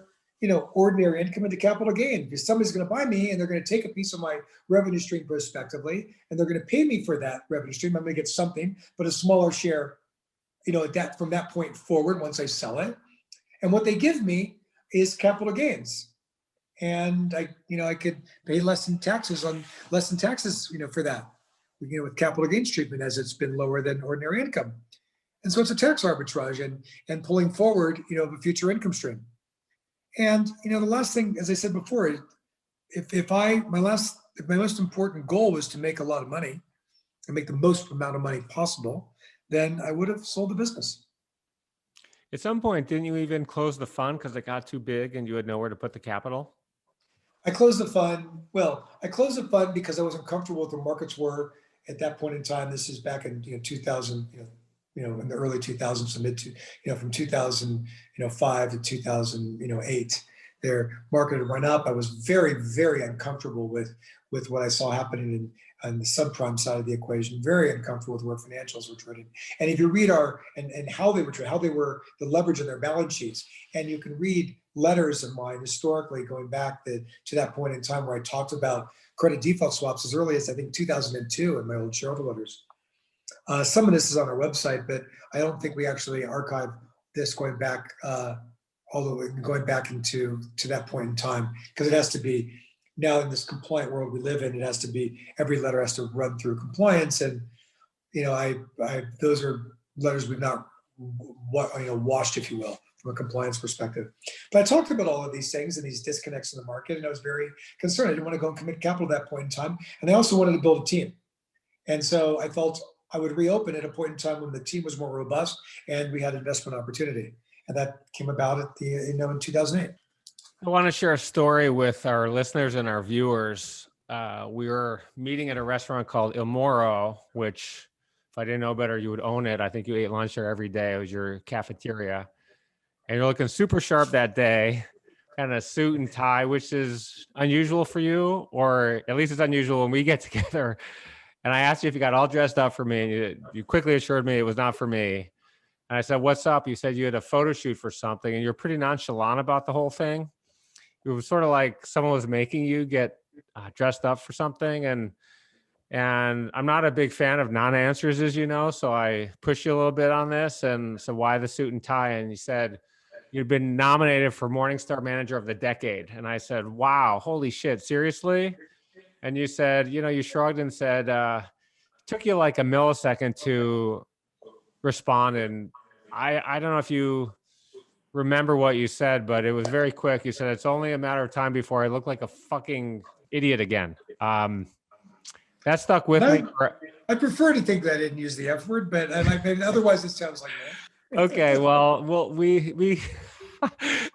B: ordinary income into capital gain, because somebody's going to buy me and they're going to take a piece of my revenue stream prospectively, and they're going to pay me for that revenue stream. I'm going to get something, but a smaller share, from that point forward, once I sell it. And what they give me is capital gains. And I could pay less in taxes for that, with capital gains treatment, as it's been lower than ordinary income. And so it's a tax arbitrage and pulling forward, a future income stream. And the last thing, as I said before, if my most important goal was to make a lot of money and make the most amount of money possible, then I would have sold the business.
A: At some point, didn't you even close the fund because it got too big and you had nowhere to put the capital?
B: I closed the fund. Well, I closed the fund because I wasn't comfortable with where markets were at that point in time. This is back in 2000, in the early 2000s, from 2005 to 2008, their market had run up. I was very, very uncomfortable with what I saw happening on the subprime side of the equation, very uncomfortable with where financials were trading. And if you read and how they were trading, how they were the leverage of their balance sheets, and you can read letters of mine historically going back to that point in time where I talked about credit default swaps as early as I think 2002 in my old shareholder letters. Some of this is on our website, but I don't think we actually archive this going back, into that point in time, because it has to be, now in this compliant world we live in, it has to be, every letter has to run through compliance, and those are letters we've not washed, if you will, from a compliance perspective. But I talked about all of these things and these disconnects in the market, and I was very concerned. I didn't want to go and commit capital at that point in time, and I also wanted to build a team. And so I felt I would reopen at a point in time when the team was more robust and we had investment opportunity. And that came about at in 2008.
A: I want to share a story with our listeners and our viewers. We were meeting at a restaurant called Il Moro, which if I didn't know better, you would own it. I think you ate lunch there every day. It was your cafeteria. And you're looking super sharp that day, kind of suit and tie, which is unusual for you, or at least it's unusual when we get together. And I asked you if you got all dressed up for me, and you quickly assured me it was not for me. And I said, "What's up?" You said you had a photo shoot for something, and you're pretty nonchalant about the whole thing. It was sort of like someone was making you get dressed up for something. And I'm not a big fan of non-answers, as you know, so I pushed you a little bit on this. And so why the suit and tie? And you said you'd been nominated for Morningstar Manager of the Decade. And I said, wow, holy shit, seriously? And you said, you shrugged and said, took you like a millisecond to respond. And I don't know if you remember what you said, but it was very quick. You said, it's only a matter of time before I look like a fucking idiot again. That stuck with me.
B: I prefer to think that I didn't use the F word, but otherwise it sounds like that.
A: Okay, well, we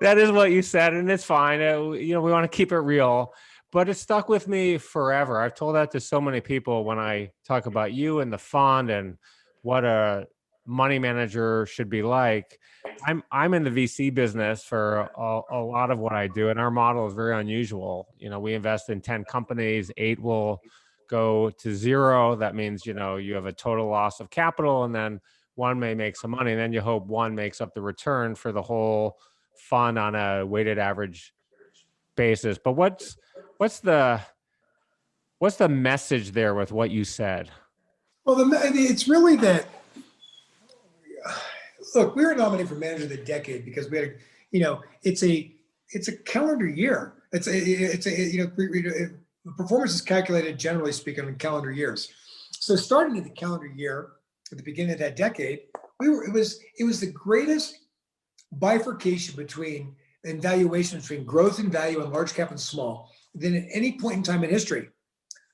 A: that is what you said, and it's fine. We want to keep it real, but it stuck with me forever. I've told that to so many people when I talk about you and the fund and what a money manager should be like. I'm in the VC business for a lot of what I do, and our model is very unusual. We invest in 10 companies, 8 will go to zero. That means, you have a total loss of capital, and then 1 may make some money. And then you hope 1 makes up the return for the whole fund on a weighted average basis. But what's the message there with what you said?
B: Well, it's really that, look, we were nominated for Manager of the Decade because we had it's a calendar year. Performance is calculated, generally speaking, in calendar years. So starting in the calendar year, at the beginning of that decade, it was the greatest bifurcation between and valuation between growth and value and large cap and small than at any point in time in history.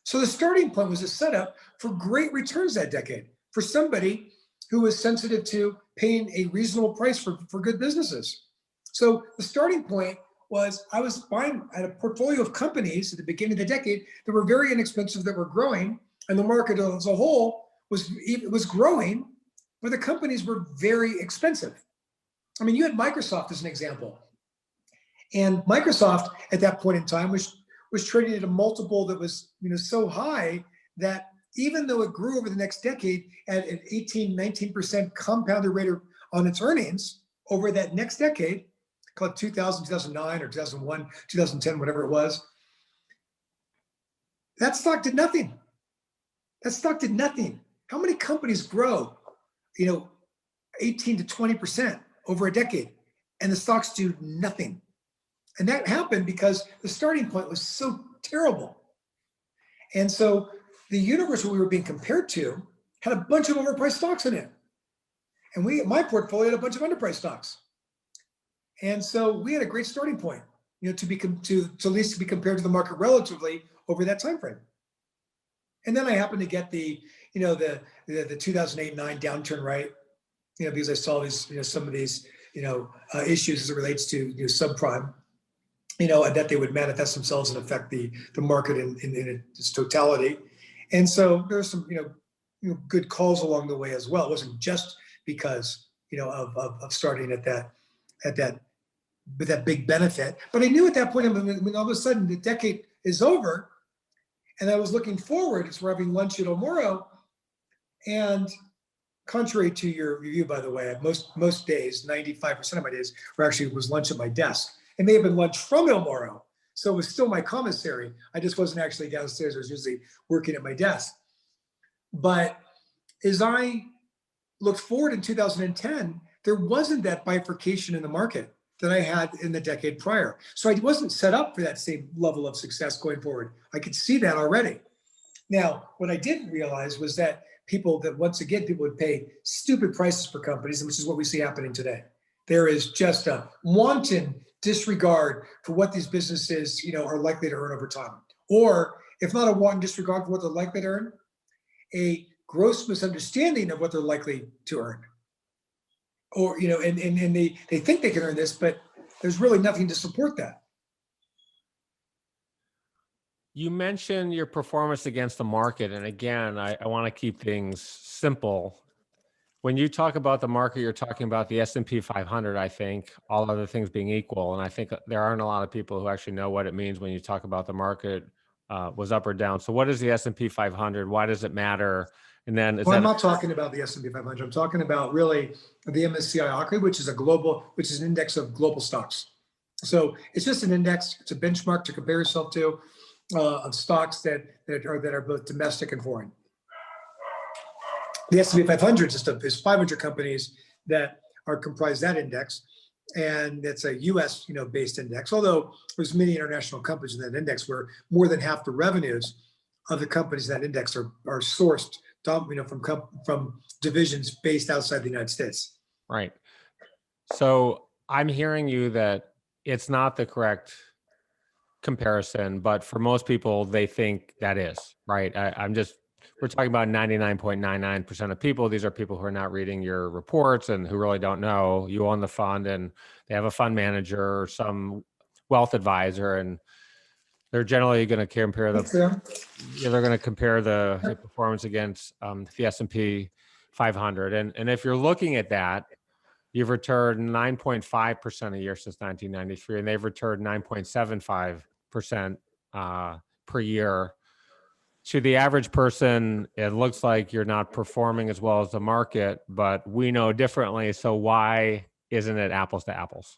B: So the starting point was a setup for great returns that decade for somebody who was sensitive to paying a reasonable price for good businesses. So the starting point was I was buying at a portfolio of companies at the beginning of the decade that were very inexpensive, that were growing, and the market as a whole was growing, but the companies were very expensive. I mean, you had Microsoft as an example. And Microsoft at that point in time was trading at a multiple that was so high that even though it grew over the next decade at an 18, 19% compounded rate on its earnings over that next decade, called 2000, 2009 or 2001, 2010, whatever it was, that stock did nothing. How many companies grow, 18 to 20% over a decade, and the stocks do nothing? And that happened because the starting point was so terrible. And so the universe we were being compared to had a bunch of overpriced stocks in it. And my portfolio had a bunch of underpriced stocks. And so we had a great starting point, to at least be compared to the market relatively over that time frame. And then I happened to get the 2008-9 downturn right, because I saw these, some of these, issues as it relates to subprime, and that they would manifest themselves and affect the market in its totality. And so there's some, good calls along the way as well. It wasn't just because, of starting at that with that big benefit. But I knew at that point, when all of a sudden the decade is over, and I was looking forward, we're having lunch at El Moro, and contrary to your review, by the way, most days, 95% of my days was lunch at my desk. It may have been lunch from El Moro, so it was still my commissary. I just wasn't actually downstairs. I was usually working at my desk. But as I looked forward in 2010, there wasn't that bifurcation in the market that I had in the decade prior. So I wasn't set up for that same level of success going forward. I could see that already. Now, what I didn't realize was that people would pay stupid prices for companies, which is what we see happening today. There is just a wanton disregard for what these businesses, are likely to earn over time. Or if not a wanton disregard for what they're likely to earn, a gross misunderstanding of what they're likely to earn. Or, and they think they can earn this, but there's really nothing to support that.
A: You mentioned your performance against the market. And again, I want to keep things simple. When you talk about the market, you're talking about the S&P 500, I think, all other things being equal. And I think there aren't a lot of people who actually know what it means when you talk about the market was up or down. So what is the S&P 500? Why does it matter? And then
B: I'm not talking about the S&P 500. I'm talking about really the MSCI Hawkeye, which is an index of global stocks. So it's just an index. It's a benchmark to compare yourself to of stocks that are both domestic and foreign. The S&P 500 is 500 companies that are comprised that index, and it's a U.S. based index. Although there's many international companies in that index, where more than half the revenues of the companies in that index are sourced from divisions based outside the United States.
A: Right. So I'm hearing you that it's not the correct comparison, but for most people, they think that is, right? We're talking about 99.99% of people. These are people who are not reading your reports and who really don't know. You own the fund and they have a fund manager or some wealth advisor, and they're generally going to compare they're going to compare the performance against the S&P 500. And if you're looking at that, you've returned 9.5% a year since 1993, and they've returned 9.75% per year. To the average person, it looks like you're not performing as well as the market, but we know differently. So why isn't it apples to apples?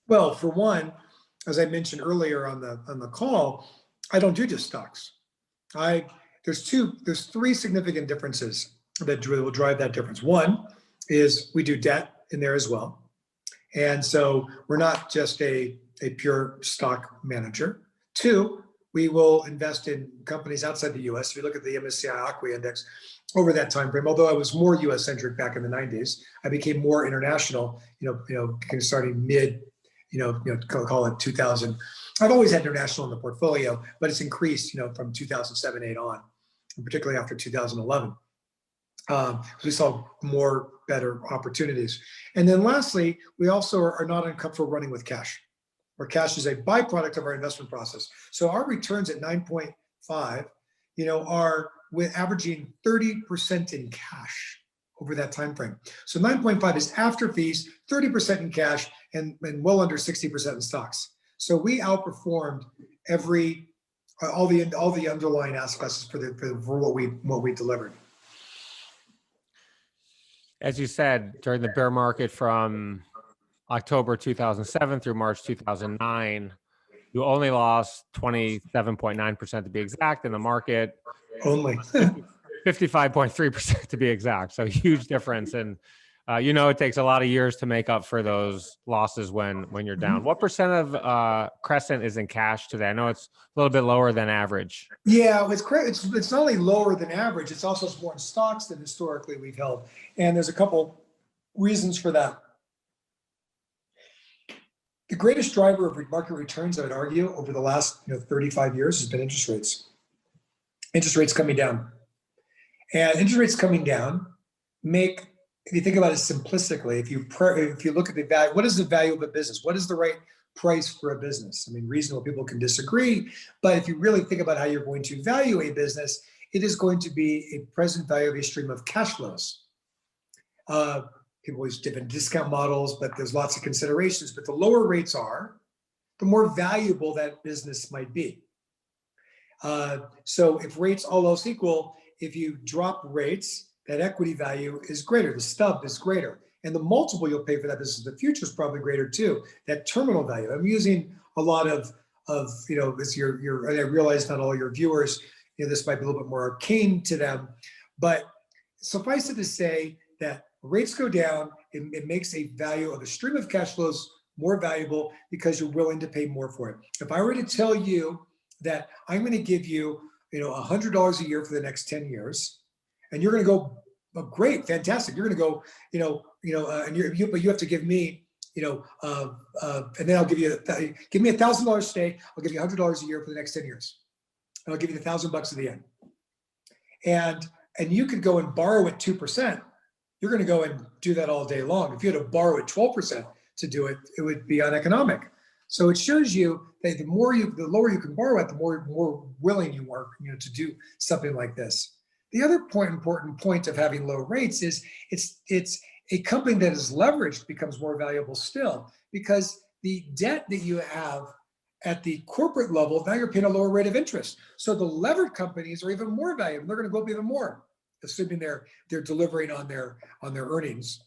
B: Well, for one, as I mentioned earlier on the call, I don't do just stocks. There's three significant differences that will drive that difference. One is we do debt in there as well. And so we're not just a pure stock manager. Two, we will invest in companies outside the US. If you look at the MSCI Hawkeye Index over that time frame, although I was more US centric back in the 90s, I became more international, starting mid, call it 2000. I've always had international in the portfolio, but it's increased, from 2007, 8 on, and particularly after 2011. We saw better opportunities. And then lastly, we also are not uncomfortable running with cash, where cash is a byproduct of our investment process. So our returns at 9.5, are with averaging 30% in cash over that time frame. So 9.5 is after fees, 30% in cash, and well under 60% in stocks. So we outperformed all the underlying asset classes for what we delivered.
A: As you said, during the bear market from October 2007 through March 2009, you only lost 27.9% to be exact, and the market
B: only
A: 55.3% to be exact. So huge difference. And it takes a lot of years to make up for those losses when you're down. What percent of Crescent is in cash today? I know it's a little bit lower than average.
B: Yeah, it's not only lower than average, it's also more in stocks than historically we've held. And there's a couple reasons for that. The greatest driver of market returns, I would argue, over the last 35 years has been interest rates. Interest rates coming down. And interest rates coming down if you think about it simplistically, if you look at the value, what is the value of a business? What is the right price for a business? I mean, reasonable people can disagree, but if you really think about how you're going to value a business, it is going to be a present value of a stream of cash flows. People use different discount models, but there's lots of considerations. But the lower rates are, the more valuable that business might be. So if rates all else equal, if you drop rates, that equity value is greater, the stub is greater, and the multiple you'll pay for that business in the future is probably greater too. That terminal value. I'm using a lot of this. I realize not all your viewers, this might be a little bit more arcane to them, but suffice it to say that rates go down, it makes a value of a stream of cash flows more valuable because you're willing to pay more for it. If I were to tell you that I'm going to give you, $100 a year for the next 10 years, and you're going to go, oh, great, fantastic. You're going to go, but you have to give me, and then I'll give me $1,000 stay. I'll give you $100 a year for the next 10 years. And I'll give you $1,000 at the end. and you could go and borrow at 2%, you're going to go and do that all day long. If you had to borrow at 12% to do it, it would be uneconomic. So it shows you that the lower you can borrow at, the more willing you are, to do something like this. The other important point of having low rates is it's a company that is leveraged becomes more valuable still, because the debt that you have at the corporate level, now you're paying a lower rate of interest. So the levered companies are even more valuable. They're going to go up even more, assuming they're delivering on their earnings.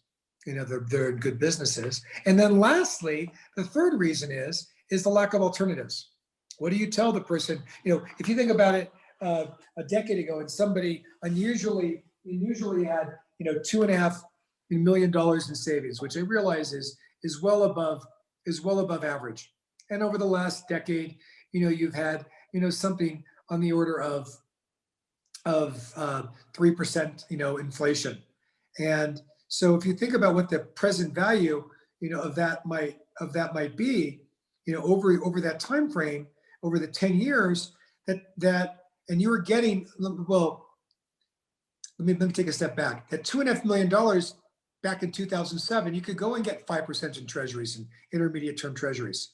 B: They're good businesses. And then lastly, the third reason is the lack of alternatives. What do you tell the person? If you think about it, a decade ago, and somebody unusually had $2.5 million in savings, which I realize is well above average. And over the last decade, you've had something on the order of 3% inflation. And so if you think about what the present value of that might be, over that time frame, over the 10 years, and you were getting, well, let me take a step back. At $2.5 million back in 2007, you could go and get 5% in treasuries and intermediate term treasuries.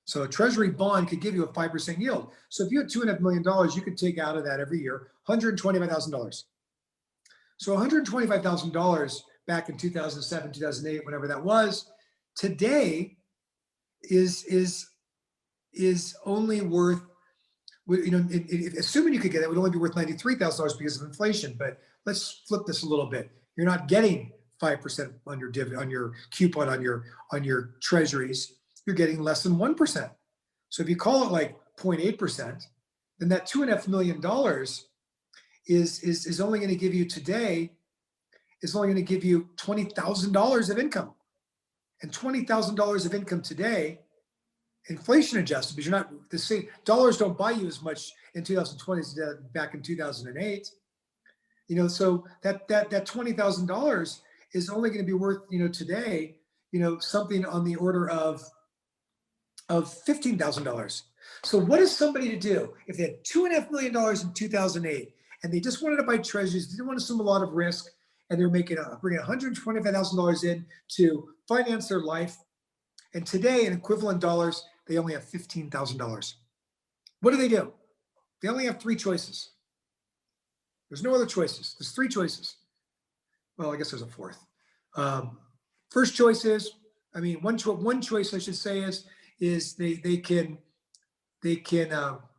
B: So a treasury bond could give you a 5% yield. So if you had $2.5 million, you could take out of that every year $125,000. So $125,000 back in 2007, 2008, whatever that was, today is only worth, assuming you could get it, would only be worth $93,000 because of inflation. But let's flip this a little bit. You're not getting 5% on your dividend, on your coupon, on your treasuries. You're getting less than 1%. So if you call it like 0.8%, then that $2.5 million is only going to give you today, is only going to give you $20,000 of income. And $20,000 of income today, inflation adjusted, because you're not the same, dollars don't buy you as much in 2020 as back in 2008. So that $20,000 is only going to be worth, today, something on the order of $15,000. So what is somebody to do if they had $2.5 million in 2008 and they just wanted to buy treasuries, they didn't want to assume a lot of risk, and they're bringing $125,000 in to finance their life, and today in equivalent dollars they only have $15,000. What do? They only have three choices. There's no other choices. There's three choices. Well, I guess there's a fourth. First choice is, one choice I should say is they can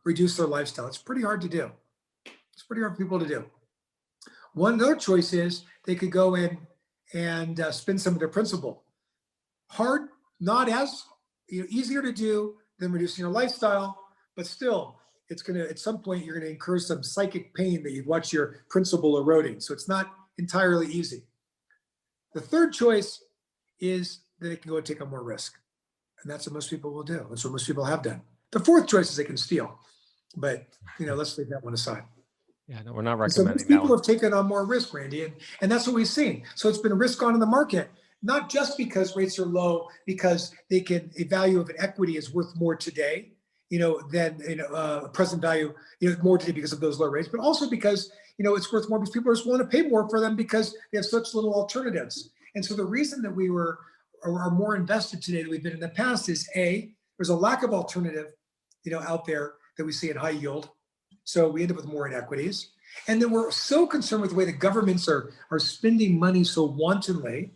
B: reduce their lifestyle. It's pretty hard to do. It's pretty hard for people to do. One other choice is they could go in and spend some of their principal. Hard, not as easier to do than reducing your lifestyle, but still, it's gonna, at some point, you're gonna incur some psychic pain that you'd watch your principal eroding. So it's not entirely easy. The third choice is that they can go and take on more risk. And that's what most people will do. That's what most people have done. The fourth choice is they can steal. But, let's leave that one aside.
C: Yeah, no, we're not recommending
B: so most people have taken on more risk, Randy, and that's what we've seen. So it's been risk on in the market, not just because rates are low, because a value of an equity is worth more today, than present value, more today because of those low rates, but also because, it's worth more because people are just willing to pay more for them because they have such little alternatives. And so the reason that we are more invested today than we've been in the past is there's a lack of alternative, out there that we see in high yield. So we end up with more inequities. And then we're so concerned with the way the governments are spending money so wantonly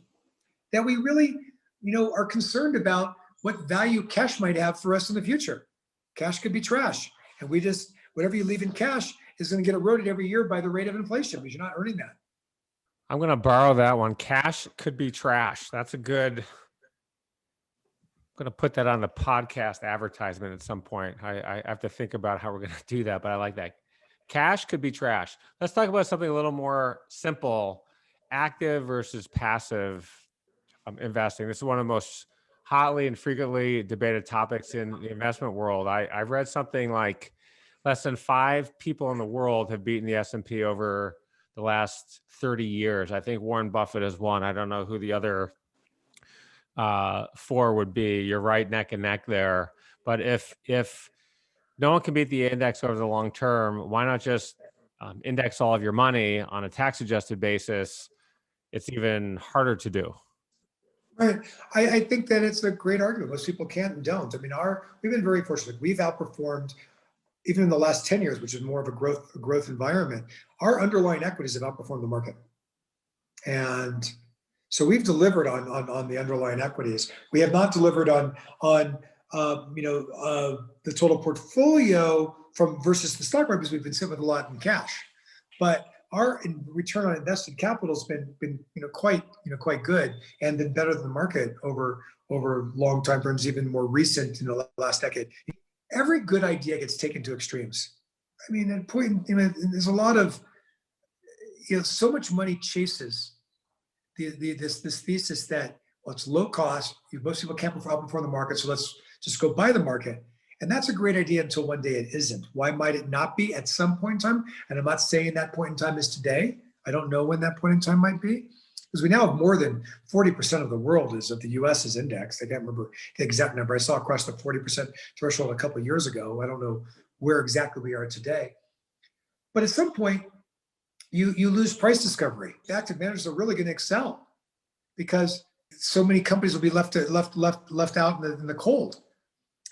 B: that we really, are concerned about what value cash might have for us in the future. Cash could be trash. And whatever you leave in cash is going to get eroded every year by the rate of inflation because you're not earning that.
A: I'm going to borrow that one. Cash could be trash. That's I'm going to put that on the podcast advertisement at some point. I have to think about how we're going to do that, but I like that. Cash could be trash. Let's talk about something a little more simple, active versus passive investing. This is one of the most hotly and frequently debated topics in the investment world. I've read something like less than 5 people in the world have beaten the S&P over the last 30 years. I think Warren Buffett has won. I don't know who the other 4 would be. You're right, neck and neck there. But if no one can beat the index over the long term, why not just index all of your money on a tax adjusted basis, it's even harder to do.
B: Right. I think that it's a great argument. Most people can't and don't. I mean, we've been very fortunate. We've outperformed even in the last 10 years, which is more of a growth environment. Our underlying equities have outperformed the market. And so we've delivered on the underlying equities. We have not delivered on the total portfolio versus the stock market, because we've been sitting with a lot in cash. But our return on invested capital has been quite good, and been better than the market over long time frames, even more recent in the last decade. Every good idea gets taken to extremes. I mean, at a point, there's a lot of, so much money chases this thesis that, well, it's low cost. Most people can't outperform the market, so let's just go buy the market. And that's a great idea until one day it isn't. Why might it not be at some point in time? And I'm not saying that point in time is today. I don't know when that point in time might be, because we now have more than 40% of the world of the US is indexed. I can't remember the exact number. I saw it cross the 40% threshold a couple of years ago. I don't know where exactly we are today. But at some point, you lose price discovery. The active managers are really going to excel, because so many companies will be left out in the cold.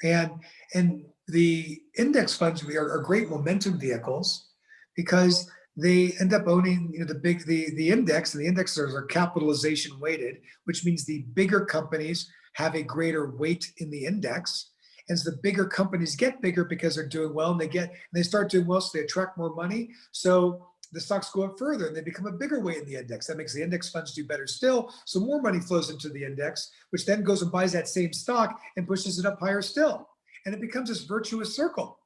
B: And the index funds are great momentum vehicles, because they end up owning the index, and the indexers are capitalization weighted, which means the bigger companies have a greater weight in the index. And so the bigger companies get bigger because they're doing well, and they start doing well, so they attract more money. So the stocks go up further and they become a bigger weight in the index. That makes the index funds do better still. So more money flows into the index, which then goes and buys that same stock and pushes it up higher still. And it becomes this virtuous circle.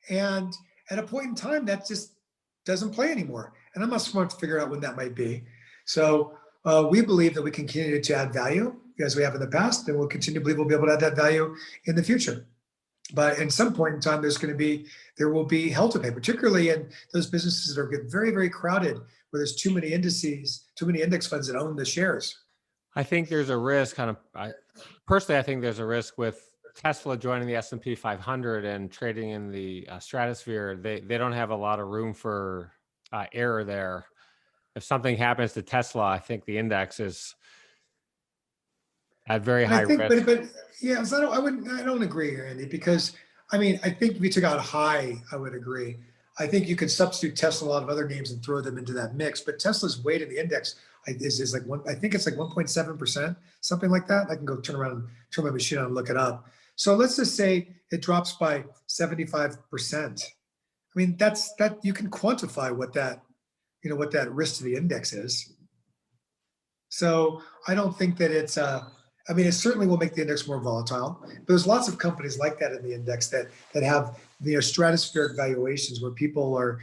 B: And at a point in time, that just doesn't play anymore. And I'm not smart to figure out when that might be. So we believe that we can continue to add value as we have in the past, and we'll continue to believe we'll be able to add that value in the future. But at some point in time, there will be hell to pay, particularly in those businesses that are get very, very crowded, where there's too many indices, too many index funds that own the shares.
A: I think there's a risk. Personally, I think there's a risk with Tesla joining the S&P 500 and trading in the stratosphere. They don't have a lot of room for error there. If something happens to Tesla, I think the index is at very high risk.
B: But yeah, so I don't agree here, Andy, because I think if you took out high, I would agree. I think you could substitute Tesla a lot of other names and throw them into that mix. But Tesla's weight in the index is like I think it's like 1.7%, something like that. I can go turn my machine on and look it up. So let's just say it drops by 75%. I mean, that you can quantify what that risk to the index is. So I don't think that it's it certainly will make the index more volatile. But there's lots of companies like that in the index that have stratospheric valuations, where people are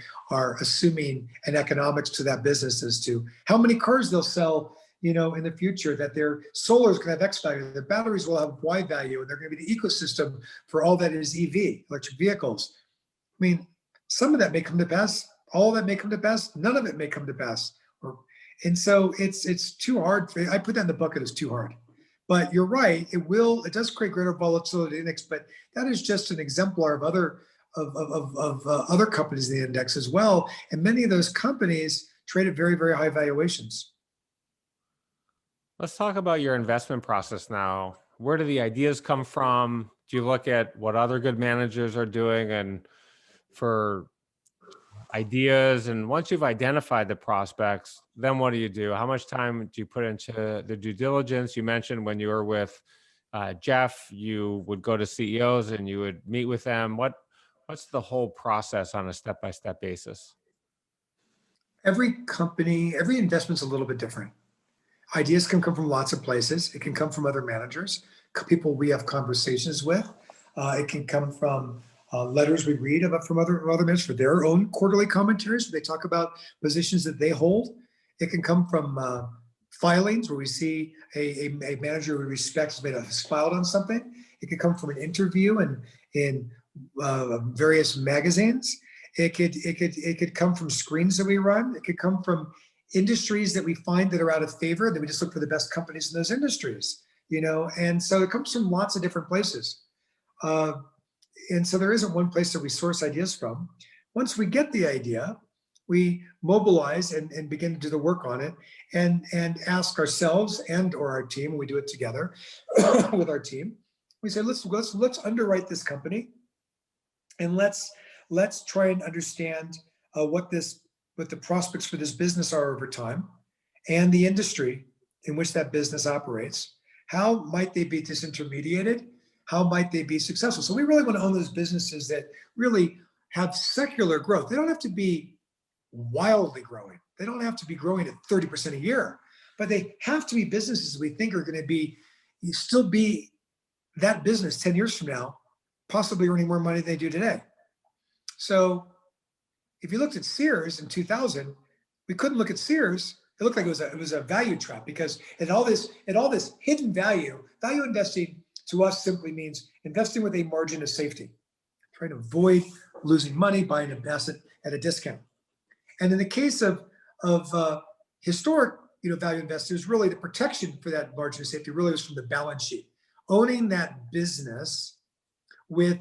B: assuming an economics to that business as to how many cars they'll sell, in the future, that their solar is going to have X value, their batteries will have Y value, and they're going to be the ecosystem for all that is EV, electric vehicles. I mean, some of that may come to pass, all of that may come to pass, none of it may come to pass. And so it's too hard. I put that in the bucket as too hard. But you're right, it does create greater volatility in the index, but that is just an exemplar of other companies in the index as well. And many of those companies trade at very, very high valuations.
A: Let's talk about your investment process now. Where do the ideas come from? Do you look at what other good managers are doing and for ideas? And once you've identified the prospects, then what do you do? How much time do you put into the due diligence? You mentioned when you were with Jeff, you would go to CEOs and you would meet with them. What's the whole process on a step-by-step basis?
B: Every company, every investment's a little bit different. Ideas can come from lots of places. It can come from other managers, people we have conversations with. It can come from letters we read from other managers for their own quarterly commentaries, where they talk about positions that they hold. It can come from filings, where we see a manager we respect has filed on something. It could come from an interview in various magazines. It could come from screens that we run. It could come from industries that we find that are out of favor, that we just look for the best companies in those industries, and so it comes from lots of different places. And so there isn't one place that we source ideas from. Once we get the idea, we mobilize and begin to do the work on it, and ask ourselves and or our team. We do it together with our team. We say, let's underwrite this company, and let's try and understand what the prospects for this business are over time, and the industry in which that business operates. How might they be disintermediated? How might they be successful? So we really want to own those businesses that really have secular growth. They don't have to be wildly growing. They don't have to be growing at 30% a year, but they have to be businesses we think are going to be, still be that business 10 years from now, possibly earning more money than they do today. So if you looked at Sears in 2000, we couldn't look at Sears. It looked like it was a value trap, because it all this hidden value investing to us simply means investing with a margin of safety, trying to avoid losing money, buying an asset at a discount. And in the case of historic, value investors, really the protection for that margin of safety really was from the balance sheet, owning that business with,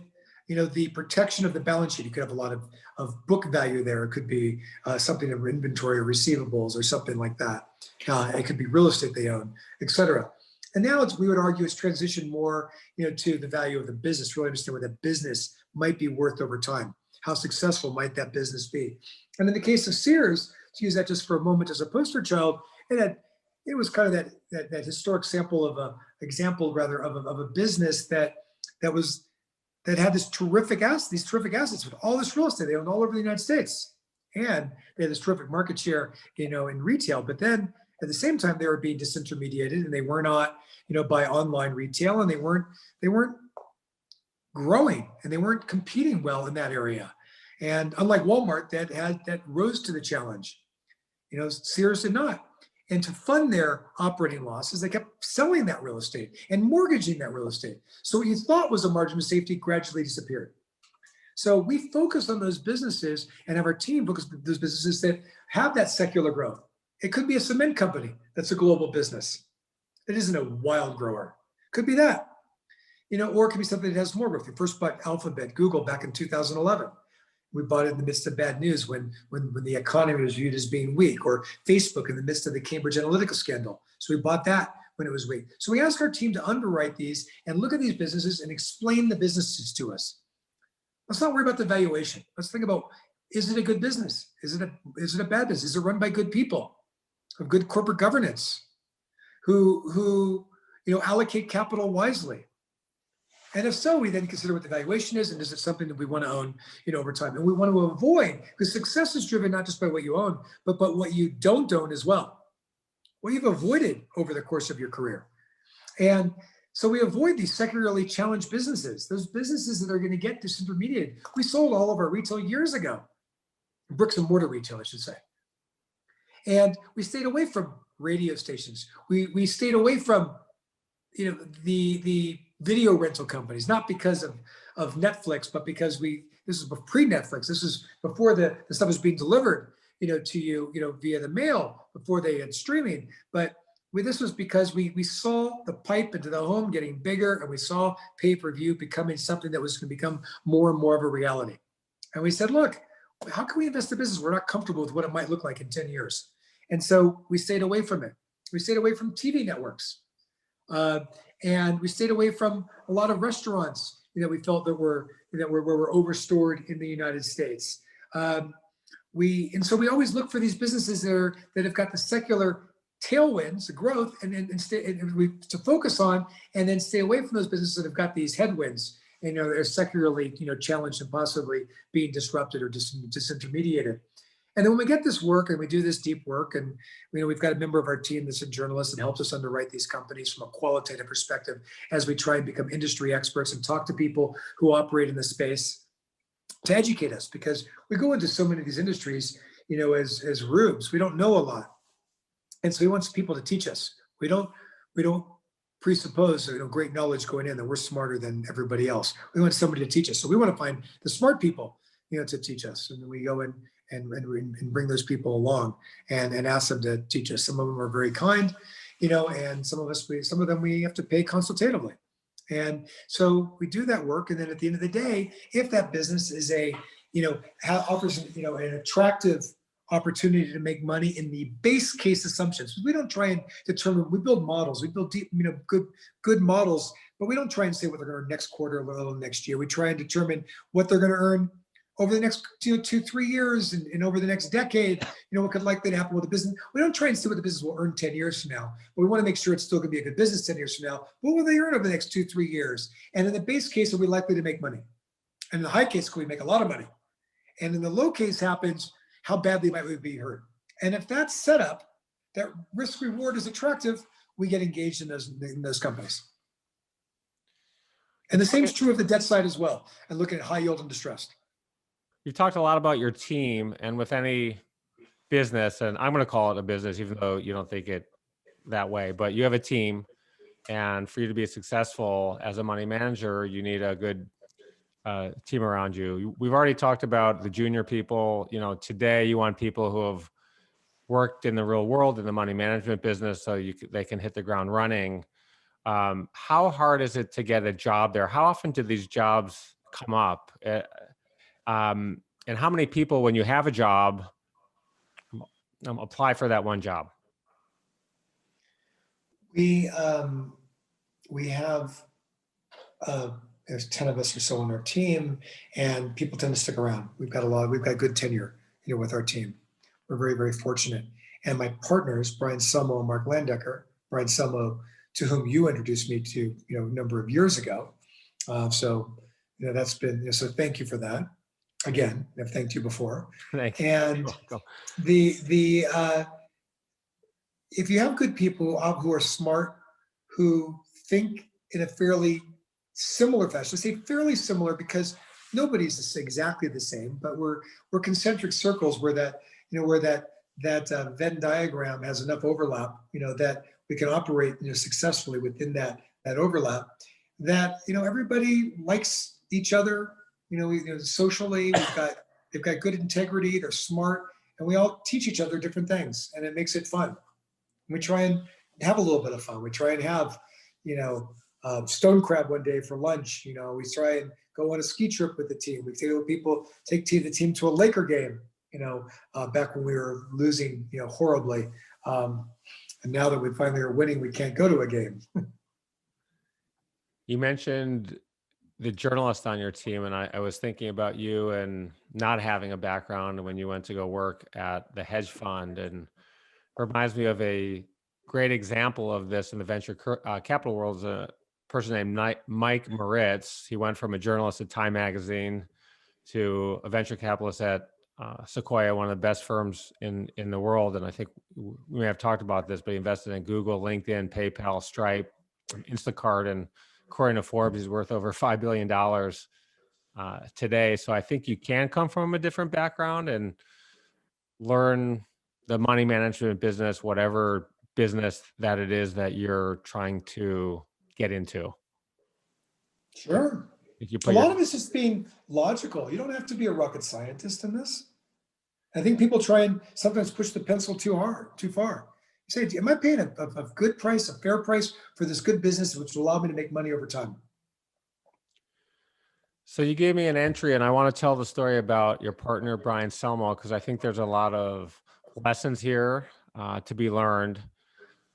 B: the protection of the balance sheet. You could have a lot of book value there. It could be something of inventory or receivables or something like that. It could be real estate they own, et cetera. And now we would argue it's transitioned more, to the value of the business, really understand what that business might be worth over time. How successful might that business be? And in the case of Sears, to use that just for a moment as a poster child, it was kind of that historic example of a business that had these terrific assets with all this real estate they owned all over the United States, and they had this terrific market share, in retail. But then at the same time, they were being disintermediated, and they were not, by online retail, and they weren't growing, and they weren't competing well in that area. And unlike Walmart, that rose to the challenge, Sears did not. And to fund their operating losses, they kept selling that real estate and mortgaging that real estate. So what you thought was a margin of safety gradually disappeared. So we focus on those businesses and have our team focus on those businesses that have that secular growth. It could be a cement company that's a global business. It isn't a wild grower. Could be that, or it could be something that has more growth. We first bought Alphabet, Google back in 2011. We bought it in the midst of bad news when the economy was viewed as being weak, or Facebook in the midst of the Cambridge Analytica scandal. So we bought that when it was weak. So we asked our team to underwrite these and look at these businesses and explain the businesses to us. Let's not worry about the valuation. Let's think about, is it a good business? Is it a bad business? Is it run by good people, of good corporate governance, who allocate capital wisely? And if so, we then consider what the valuation is, and is it something that we want to own, over time? And we want to avoid, because success is driven not just by what you own, but what you don't own as well, what you've avoided over the course of your career. And so we avoid these secularly challenged businesses, those businesses that are going to get disintermediated. We sold all of our retail years ago, bricks and mortar retail, I should say. And we stayed away from radio stations. We stayed away from, the video rental companies, not because of Netflix, but because this is pre-Netflix. This is before the stuff was being delivered, to you, via the mail, before they had streaming. But this was because we saw the pipe into the home getting bigger, and we saw pay-per-view becoming something that was going to become more and more of a reality. And we said, look, how can we invest in business? We're not comfortable with what it might look like in 10 years. And so we stayed away from it. We stayed away from TV networks. And we stayed away from a lot of restaurants that we felt that were overstored in the United States. So we always look for these businesses that have got the secular tailwinds, the growth, and to focus on, and then stay away from those businesses that have got these headwinds, they're secularly challenged and possibly being disrupted or disintermediated. And then when we get this work and we do this deep work, and we've got a member of our team that's a journalist and helps us underwrite these companies from a qualitative perspective as we try and become industry experts and talk to people who operate in the space to educate us, because we go into so many of these industries, as rubes. We don't know a lot. And so we want people to teach us. We don't presuppose great knowledge going in that we're smarter than everybody else. We want somebody to teach us. So we want to find the smart people, to teach us. And then we go in and bring those people along and ask them to teach us. Some of them are very kind, and some of them we have to pay consultatively. And so we do that work. And then at the end of the day, if that business is a offers, an attractive opportunity to make money in the base case assumptions. We don't try and determine, we build models, we build deep, good models, but we don't try and say what they're going to earn next quarter or next year. We try and determine what they're going to earn over the next 2-3 years and over the next decade, what could likely to happen with the business. We don't try and see what the business will earn 10 years from now, but we want to make sure it's still going to be a good business 10 years from now. What will they earn over the next 2-3 years? And in the base case, are we likely to make money? And in the high case, can we make a lot of money? And in the low case happens, how badly might we be hurt? And if that's set up, that risk reward is attractive, we get engaged in those companies. And the same is true of the debt side as well, and looking at high yield and distressed.
A: You've talked a lot about your team, and with any business, and I'm going to call it a business, even though you don't think it that way, but you have a team, and for you to be successful as a money manager, you need a good team around you. We've already talked about the junior people. Today you want people who have worked in the real world in the money management business, so they can hit the ground running. How hard is it to get a job there? How often do these jobs come up? And how many people, when you have a job, apply for that one job?
B: We have there's 10 of us or so on our team, and people tend to stick around. We've got good tenure, with our team. We're very, very fortunate. And my partners, Brian Selmo and Mark Landecker, Brian Selmo, to whom you introduced me to, a number of years ago. That's been, so thank you for that. Again, I've thanked you before.
A: Thank you.
B: And if you have good people who are smart, who think in a fairly similar fashion, I say fairly similar because nobody's exactly the same, but we're concentric circles where that Venn diagram has enough overlap, that we can operate, successfully within that overlap, that, everybody likes each other, socially, they've got good integrity, they're smart, and we all teach each other different things, and it makes it fun. We try and have a little bit of fun. We try and have, stone crab one day for lunch. We try and go on a ski trip with the team. We take the team to a Laker game, back when we were losing, horribly. And now that we finally are winning, we can't go to a game.
A: You mentioned the journalist on your team, and I was thinking about you and not having a background when you went to go work at the hedge fund, and it reminds me of a great example of this in the venture capital world. Is a person named Mike Moritz. He went from a journalist at Time Magazine to a venture capitalist at Sequoia, one of the best firms in the world. And I think we may have talked about this, but he invested in Google, LinkedIn, PayPal, Stripe, Instacart, and according to Forbes, he's worth over $5 billion today. So I think you can come from a different background and learn the money management business, whatever business that it is that you're trying to get into.
B: Sure. A lot of it's just being logical. You don't have to be a rocket scientist in this. I think people try and sometimes push the pencil too far. You say, am I paying a good price, a fair price for this good business, which will allow me to make money over time?
A: So you gave me an entry, and I want to tell the story about your partner, Brian Selmo, because I think there's a lot of lessons here to be learned.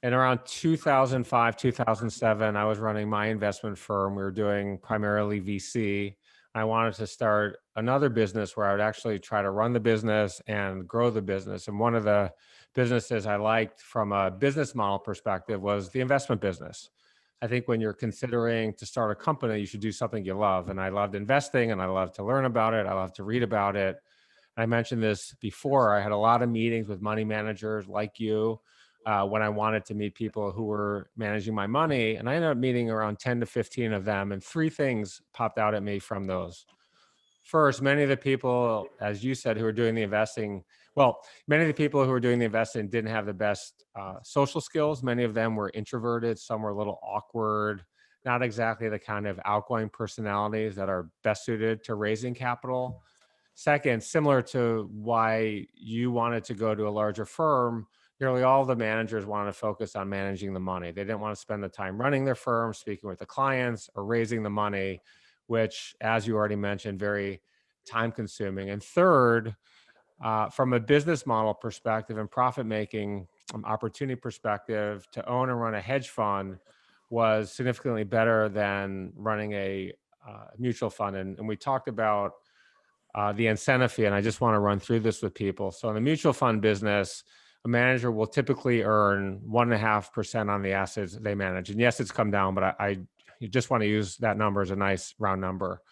A: And around 2005, 2007, I was running my investment firm. We were doing primarily VC. I wanted to start another business where I would actually try to run the business and grow the business. And one of the businesses I liked from a business model perspective was the investment business. I think when you're considering to start a company, you should do something you love. And I loved investing, and I love to learn about it. I love to read about it. I mentioned this before. I had a lot of meetings with money managers like you when I wanted to meet people who were managing my money. And I ended up meeting around 10 to 15 of them. And three things popped out at me from those. First, many of the people, as you said, who were doing the investing, many of the people who were doing the investing didn't have the best social skills. Many of them were introverted. Some were a little awkward, not exactly the kind of outgoing personalities that are best suited to raising capital. Second, similar to why you wanted to go to a larger firm, nearly all the managers wanted to focus on managing the money. They didn't want to spend the time running their firm, speaking with the clients, or raising the money, which, as you already mentioned, very time consuming. And third, from a business model perspective and profit making opportunity perspective, to own and run a hedge fund was significantly better than running a mutual fund. And we talked about the incentive fee, and I just want to run through this with people. So in the mutual fund business, a manager will typically earn 1.5% on the assets they manage. And yes, it's come down, but you just want to use that number as a nice round number.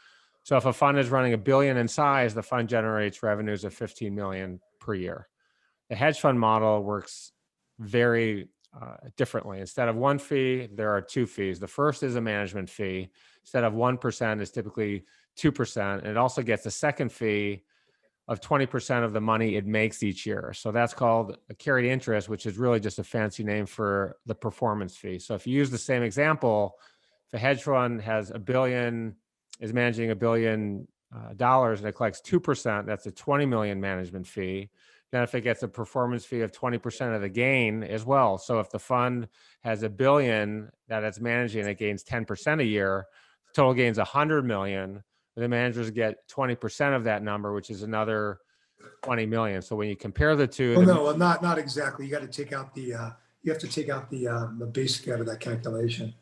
A: So if a fund is running $1 billion in size, the fund generates revenues of $15 million per year. The hedge fund model works very differently. Instead of one fee, there are two fees. The first is a management fee. Instead of 1%, is typically 2%. And it also gets a second fee of 20% of the money it makes each year. So that's called a carried interest, which is really just a fancy name for the performance fee. So if you use the same example, if a hedge fund has $1 billion, is managing $1 billion and it collects 2%, that's a $20 million management fee. Then if it gets a performance fee of 20% of the gain as well. So if the fund has $1 billion that it's managing, it gains 10% a year, the total gains $100 million. The managers get 20% of that number, which is another 20 million. So when you compare the two,
B: Well, not exactly. You got to take out the you have to take out the basic out of that calculation.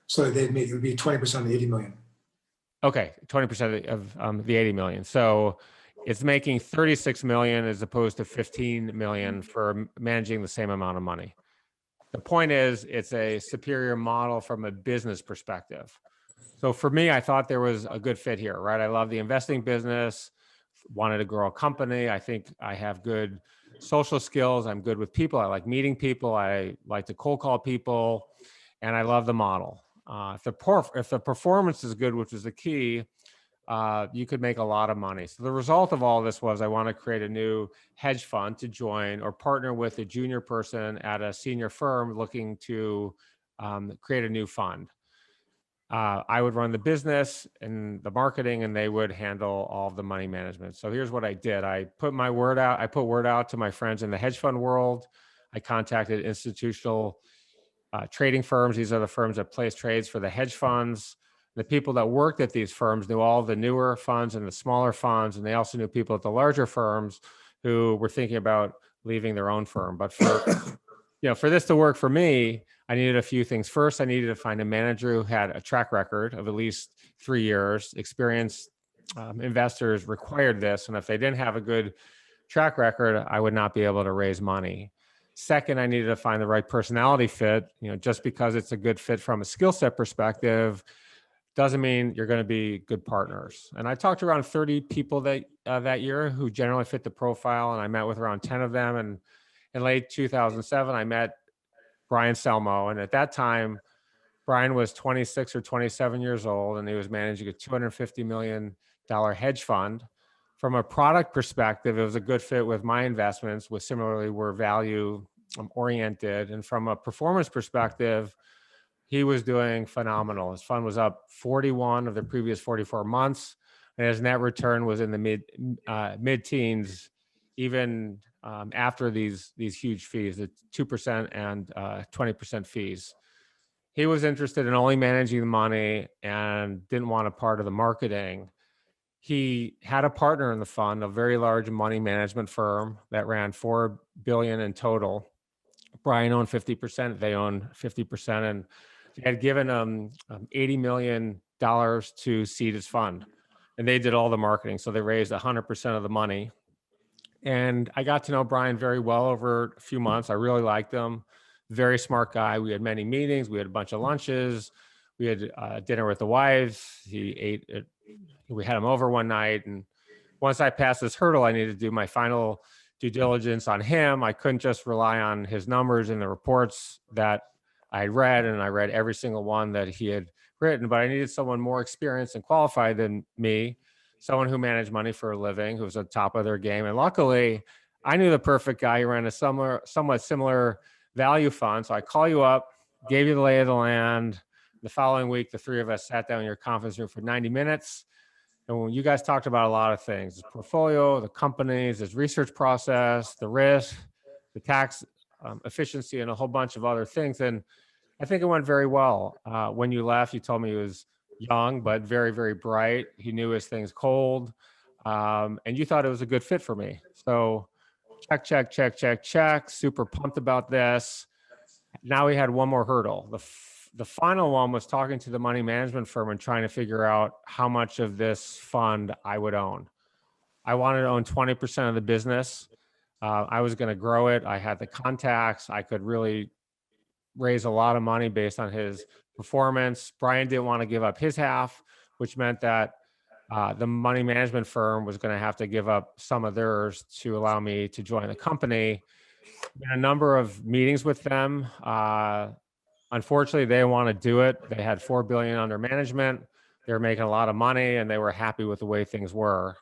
B: So it would be 20% of 80 million.
A: Okay, 20% of the 80 million. So it's making 36 million as opposed to 15 million for managing the same amount of money. The point is, it's a superior model from a business perspective. So for me, I thought there was a good fit here, right? I love the investing business, wanted to grow a company. I think I have good social skills. I'm good with people. I like meeting people. I like to cold call people, and I love the model. If the performance is good, which is the key, you could make a lot of money. So the result of all this was I want to create a new hedge fund to join or partner with a junior person at a senior firm looking to create a new fund. I would run the business and the marketing, and they would handle all of the money management. So here's what I did. I put word out to my friends in the hedge fund world. I contacted institutional trading firms. These are the firms that place trades for the hedge funds. The people that worked at these firms knew all the newer funds and the smaller funds, and they also knew people at the larger firms who were thinking about leaving their own firm. But for this to work for me, I needed a few things. First, I needed to find a manager who had a track record of at least 3 years. Experienced investors required this, and if they didn't have a good track record, I would not be able to raise money. Second, I needed to find the right personality fit. Just because it's a good fit from a skill set perspective doesn't mean you're going to be good partners. And I talked to around 30 people that year who generally fit the profile, and I met with around 10 of them. And in late 2007, I met Brian Selmo. And at that time, Brian was 26 or 27 years old, and he was managing a $250 million hedge fund. From a product perspective, it was a good fit with my investments, which similarly were value oriented. And from a performance perspective, he was doing phenomenal. His fund was up 41 of the previous 44 months, and his net return was in the mid-teens, even after these huge fees, the 2% and 20% fees. He was interested in only managing the money and didn't want a part of the marketing. He had a partner in the fund, a very large money management firm that ran $4 billion in total. Brian owned 50%, they owned 50%, and they had given $80 million to seed his fund. And they did all the marketing. So they raised 100% of the money. And I got to know Brian very well over a few months. I really liked him. Very smart guy. We had many meetings. We had a bunch of lunches. We had dinner with the wife. We had him over one night. And once I passed this hurdle, I needed to do my final due diligence on him. I couldn't just rely on his numbers and the reports that I read, and I read every single one that he had written, but I needed someone more experienced and qualified than me, someone who managed money for a living, who was at the top of their game. And luckily, I knew the perfect guy who ran a somewhat similar value fund. So I call you up, gave you the lay of the land. The following week, the three of us sat down in your conference room for 90 minutes. And when you guys talked about a lot of things, the portfolio, the companies, his research process, the risk, the tax efficiency, and a whole bunch of other things. And I think it went very well. When you left, you told me he was young, but very, very bright. He knew his things cold. and you thought it was a good fit for me. So check. Super pumped about this. Now we had one more hurdle. The final one was talking to the money management firm and trying to figure out how much of this fund I would own. I wanted to own 20% of the business. I was going to grow it. I had the contacts. I could really raise a lot of money based on his performance. Brian didn't want to give up his half, which meant that the money management firm was going to have to give up some of theirs to allow me to join the company. In a number of meetings with them, unfortunately, they didn't want to do it. They had $4 billion under management. They were making a lot of money, and they were happy with the way things were.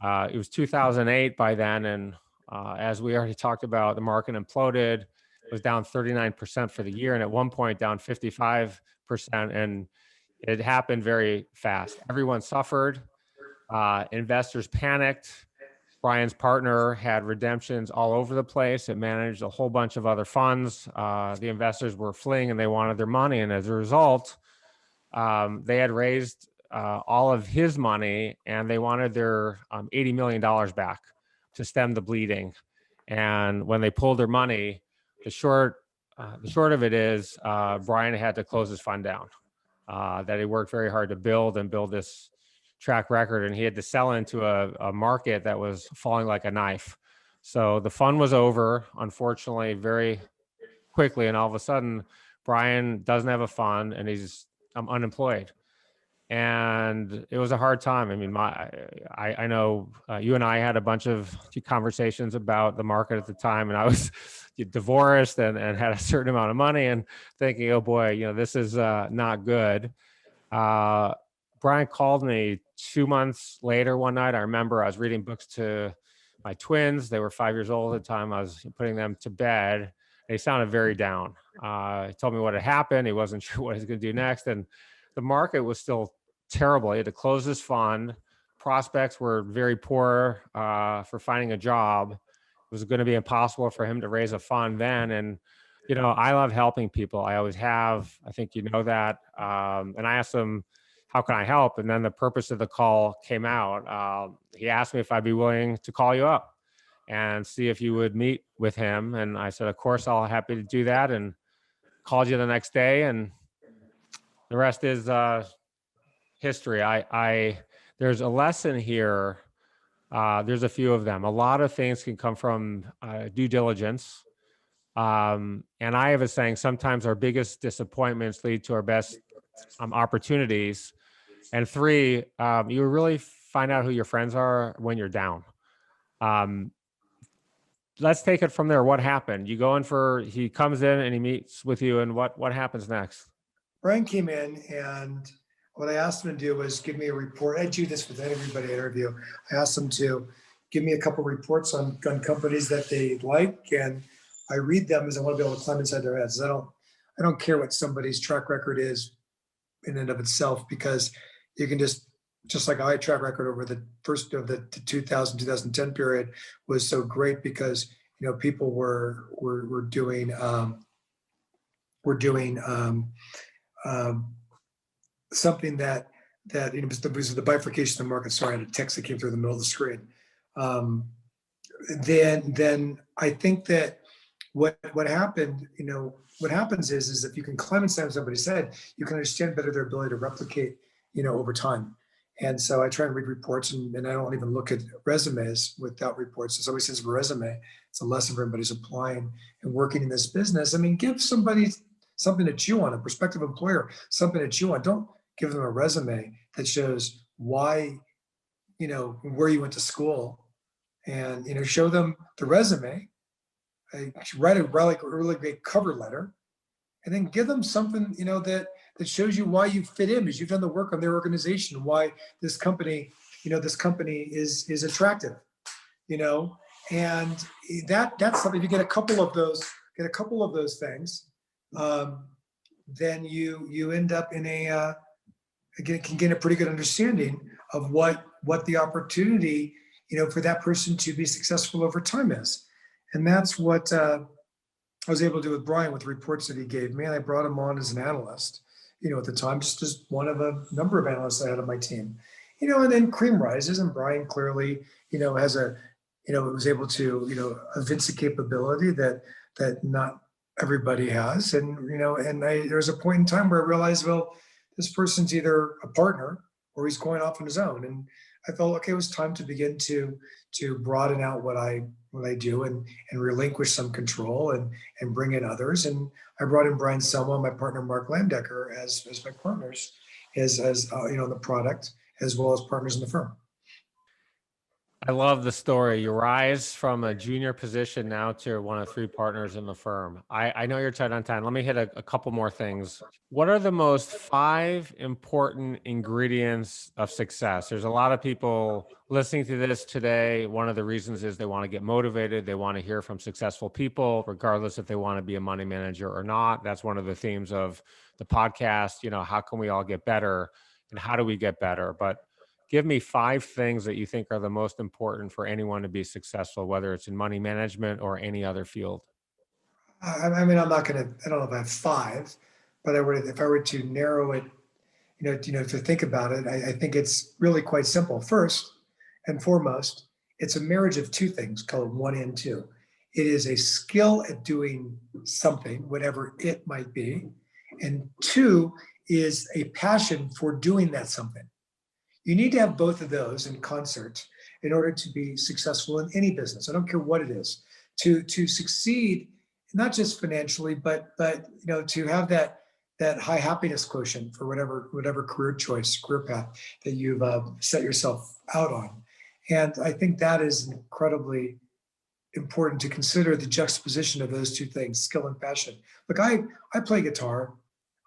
A: It was 2008 by then, and as we already talked about, the market imploded. It was down 39% for the year, and at one point down 55%, and it happened very fast. Everyone suffered. Investors panicked. Brian's partner had redemptions all over the place. It managed a whole bunch of other funds. The investors were fleeing and they wanted their money. And as a result, they had raised all of his money and they wanted their $80 million back to stem the bleeding. And when they pulled their money, the short of it is Brian had to close his fund down. That he worked very hard to build this track record, and he had to sell into a market that was falling like a knife. So the fund was over, unfortunately, very quickly, and all of a sudden, Brian doesn't have a fund, and he's unemployed. And it was a hard time. I mean, I know you and I had a bunch of conversations about the market at the time, and I was divorced and had a certain amount of money, and thinking, oh boy, this is not good. Brian called me 2 months later one night. I remember I was reading books to my twins. They were 5 years old at the time. I was putting them to bed. And he sounded very down. He told me what had happened. He wasn't sure what he was going to do next. And the market was still terrible. He had to close his fund. Prospects were very poor for finding a job. It was going to be impossible for him to raise a fund then. And, I love helping people. I always have. I think you know that. And I asked him, how can I help? And then the purpose of the call came out. He asked me if I'd be willing to call you up and see if you would meet with him. And I said, of course, I'll happy to do that. And called you the next day. And the rest is history. There's a lesson here. There's a few of them. A lot of things can come from due diligence. And I have a saying, sometimes our biggest disappointments lead to our best opportunities. And 3, you really find out who your friends are when you're down. Let's take it from there. What happened? He comes in and he meets with you, and what happens next?
B: Brian came in, and what I asked him to do was give me a report. I do this with everybody I interview. I asked him to give me a couple of reports on companies that they like, and I read them as I want to be able to climb inside their heads. I don't care what somebody's track record is in and of itself, because you can just like our track record over the first of the 2010 period was so great, because people were doing something that was the bifurcation of the market. Sorry, I had a text that came through the middle of the screen. Then I think that what happened, what happens is if you can climb inside somebody's head, you can understand better their ability to replicate, over time. And so I try and read reports, and I don't even look at resumes without reports. If somebody sends a resume, it's a lesson for everybody who's applying and working in this business. I mean, give somebody something to chew on, a prospective employer, something to chew on. Don't give them a resume that shows why, where you went to school, and, show them the resume. Write a really great cover letter, and then give them something, that shows you why you fit in, because you've done the work on their organization, why this company is attractive, and that's something. If you get a couple of those things, then you end up in can get a pretty good understanding of what the opportunity, for that person to be successful over time is. And that's what I was able to do with Brian with the reports that he gave me. And I brought him on as an analyst, at the time, just as one of a number of analysts I had on my team. and then cream rises, and Brian clearly, has was able to, evince a capability that not everybody has. And, there was a point in time where I realized, well, this person's either a partner or he's going off on his own. And I felt, okay, it was time to begin to broaden out what I do and relinquish some control and bring in others. And I brought in Brian Selma, my partner, Mark Landecker, as my partners, as the product, as well as partners in the firm.
A: I love the story. You rise from a junior position now to one of 3 partners in the firm. I know you're tight on time. Let me hit a couple more things. What are the most 5 important ingredients of success? There's a lot of people listening to this today. One of the reasons is they want to get motivated. They want to hear from successful people, regardless if they want to be a money manager or not. That's one of the themes of the podcast. How can we all get better and how do we get better? But give me 5 things that you think are the most important for anyone to be successful, whether it's in money management or any other field.
B: I mean, I don't know if I have 5, but if I were to narrow it, to think about it, I think it's really quite simple. First and foremost, it's a marriage of 2 things called 1 and 2. It is a skill at doing something, whatever it might be. And 2 is a passion for doing that something. You need to have both of those in concert in order to be successful in any business. I don't care what it is. To succeed, not just financially, but to have that high happiness quotient for whatever career path that you've set yourself out on. And I think that is incredibly important to consider, the juxtaposition of those 2 things, skill and passion. Look, I play guitar.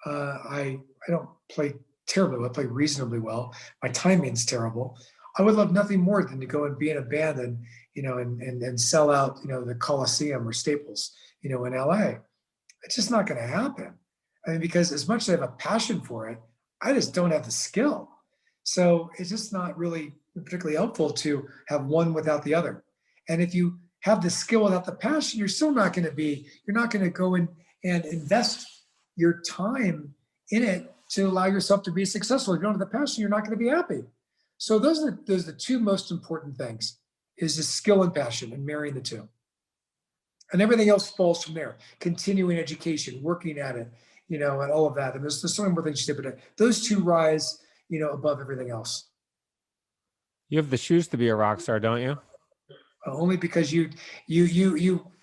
B: I don't play terribly well. I play reasonably well. My timing's terrible. I would love nothing more than to go and be in a band and sell out, the Coliseum or Staples, in LA. It's just not going to happen. I mean, because as much as I have a passion for it, I just don't have the skill. So it's just not really particularly helpful to have one without the other. And if you have the skill without the passion, you're not going to go in and invest your time in it to allow yourself to be successful. If you don't have the passion, you're not going to be happy. So those are the 2 most important things, is the skill and passion, and marrying the 2. And everything else falls from there. Continuing education, working at it, and all of that. And there's so many more things you say, but those 2 rise, above everything else.
A: You have the shoes to be a rock star, don't you?
B: Only because you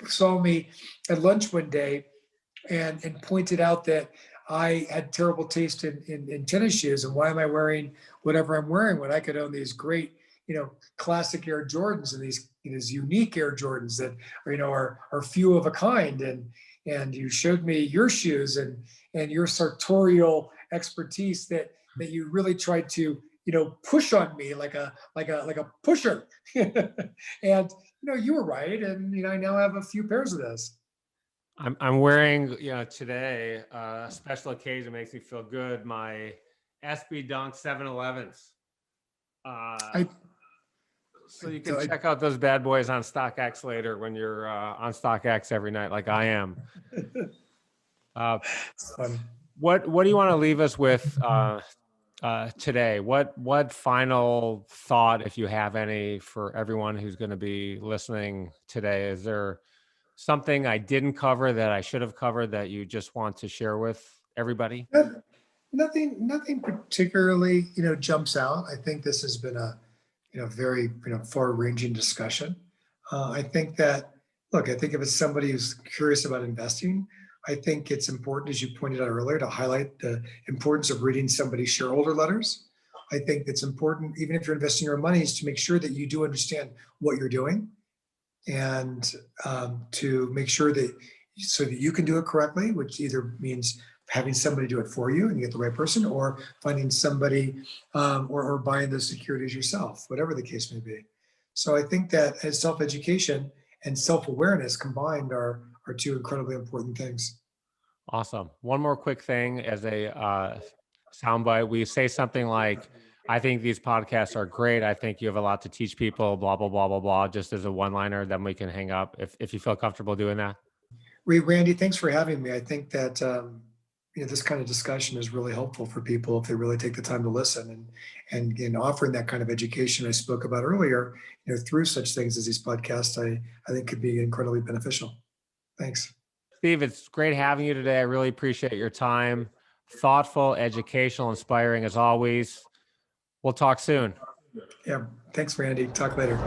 B: saw me at lunch one day and pointed out that I had terrible taste in tennis shoes, and why am I wearing whatever I'm wearing when I could own these great, classic Air Jordans and these unique Air Jordans that are few of a kind. And you showed me your shoes and your sartorial expertise that you really tried to push on me like a pusher. And you were right, and I now have a few pairs of those.
A: I'm wearing, today, a special occasion makes me feel good, my SB Dunk 711s. So you can check out those bad boys on StockX later when you're on StockX every night like I am. What do you want to leave us with today? What final thought, if you have any, for everyone who's going to be listening today? Is there something I didn't cover that I should have covered that you just want to share with everybody?
B: Nothing particularly, jumps out. I think this has been a, very, far-ranging discussion. I think if it's somebody who's curious about investing, I think it's important, as you pointed out earlier, to highlight the importance of reading somebody's shareholder letters. I think it's important, even if you're investing your money, is to make sure that you do understand what you're doing, and to make sure that so that you can do it correctly, which either means having somebody do it for you and you get the right person, or finding somebody or buying those securities yourself, whatever the case may be. So I think that as self-education and self-awareness combined are 2 incredibly important things.
A: Awesome. One more quick thing as a soundbite. We say something like, I think these podcasts are great. I think you have a lot to teach people, blah, blah, blah, blah, blah, just as a one-liner, then we can hang up if you feel comfortable doing that.
B: Randy, thanks for having me. I think that this kind of discussion is really helpful for people if they really take the time to listen, and in offering that kind of education I spoke about earlier, through such things as these podcasts, I think could be incredibly beneficial. Thanks.
A: Steve, it's great having you today. I really appreciate your time. Thoughtful, educational, inspiring as always. We'll talk soon.
B: Yeah. Thanks, Randy. Talk later.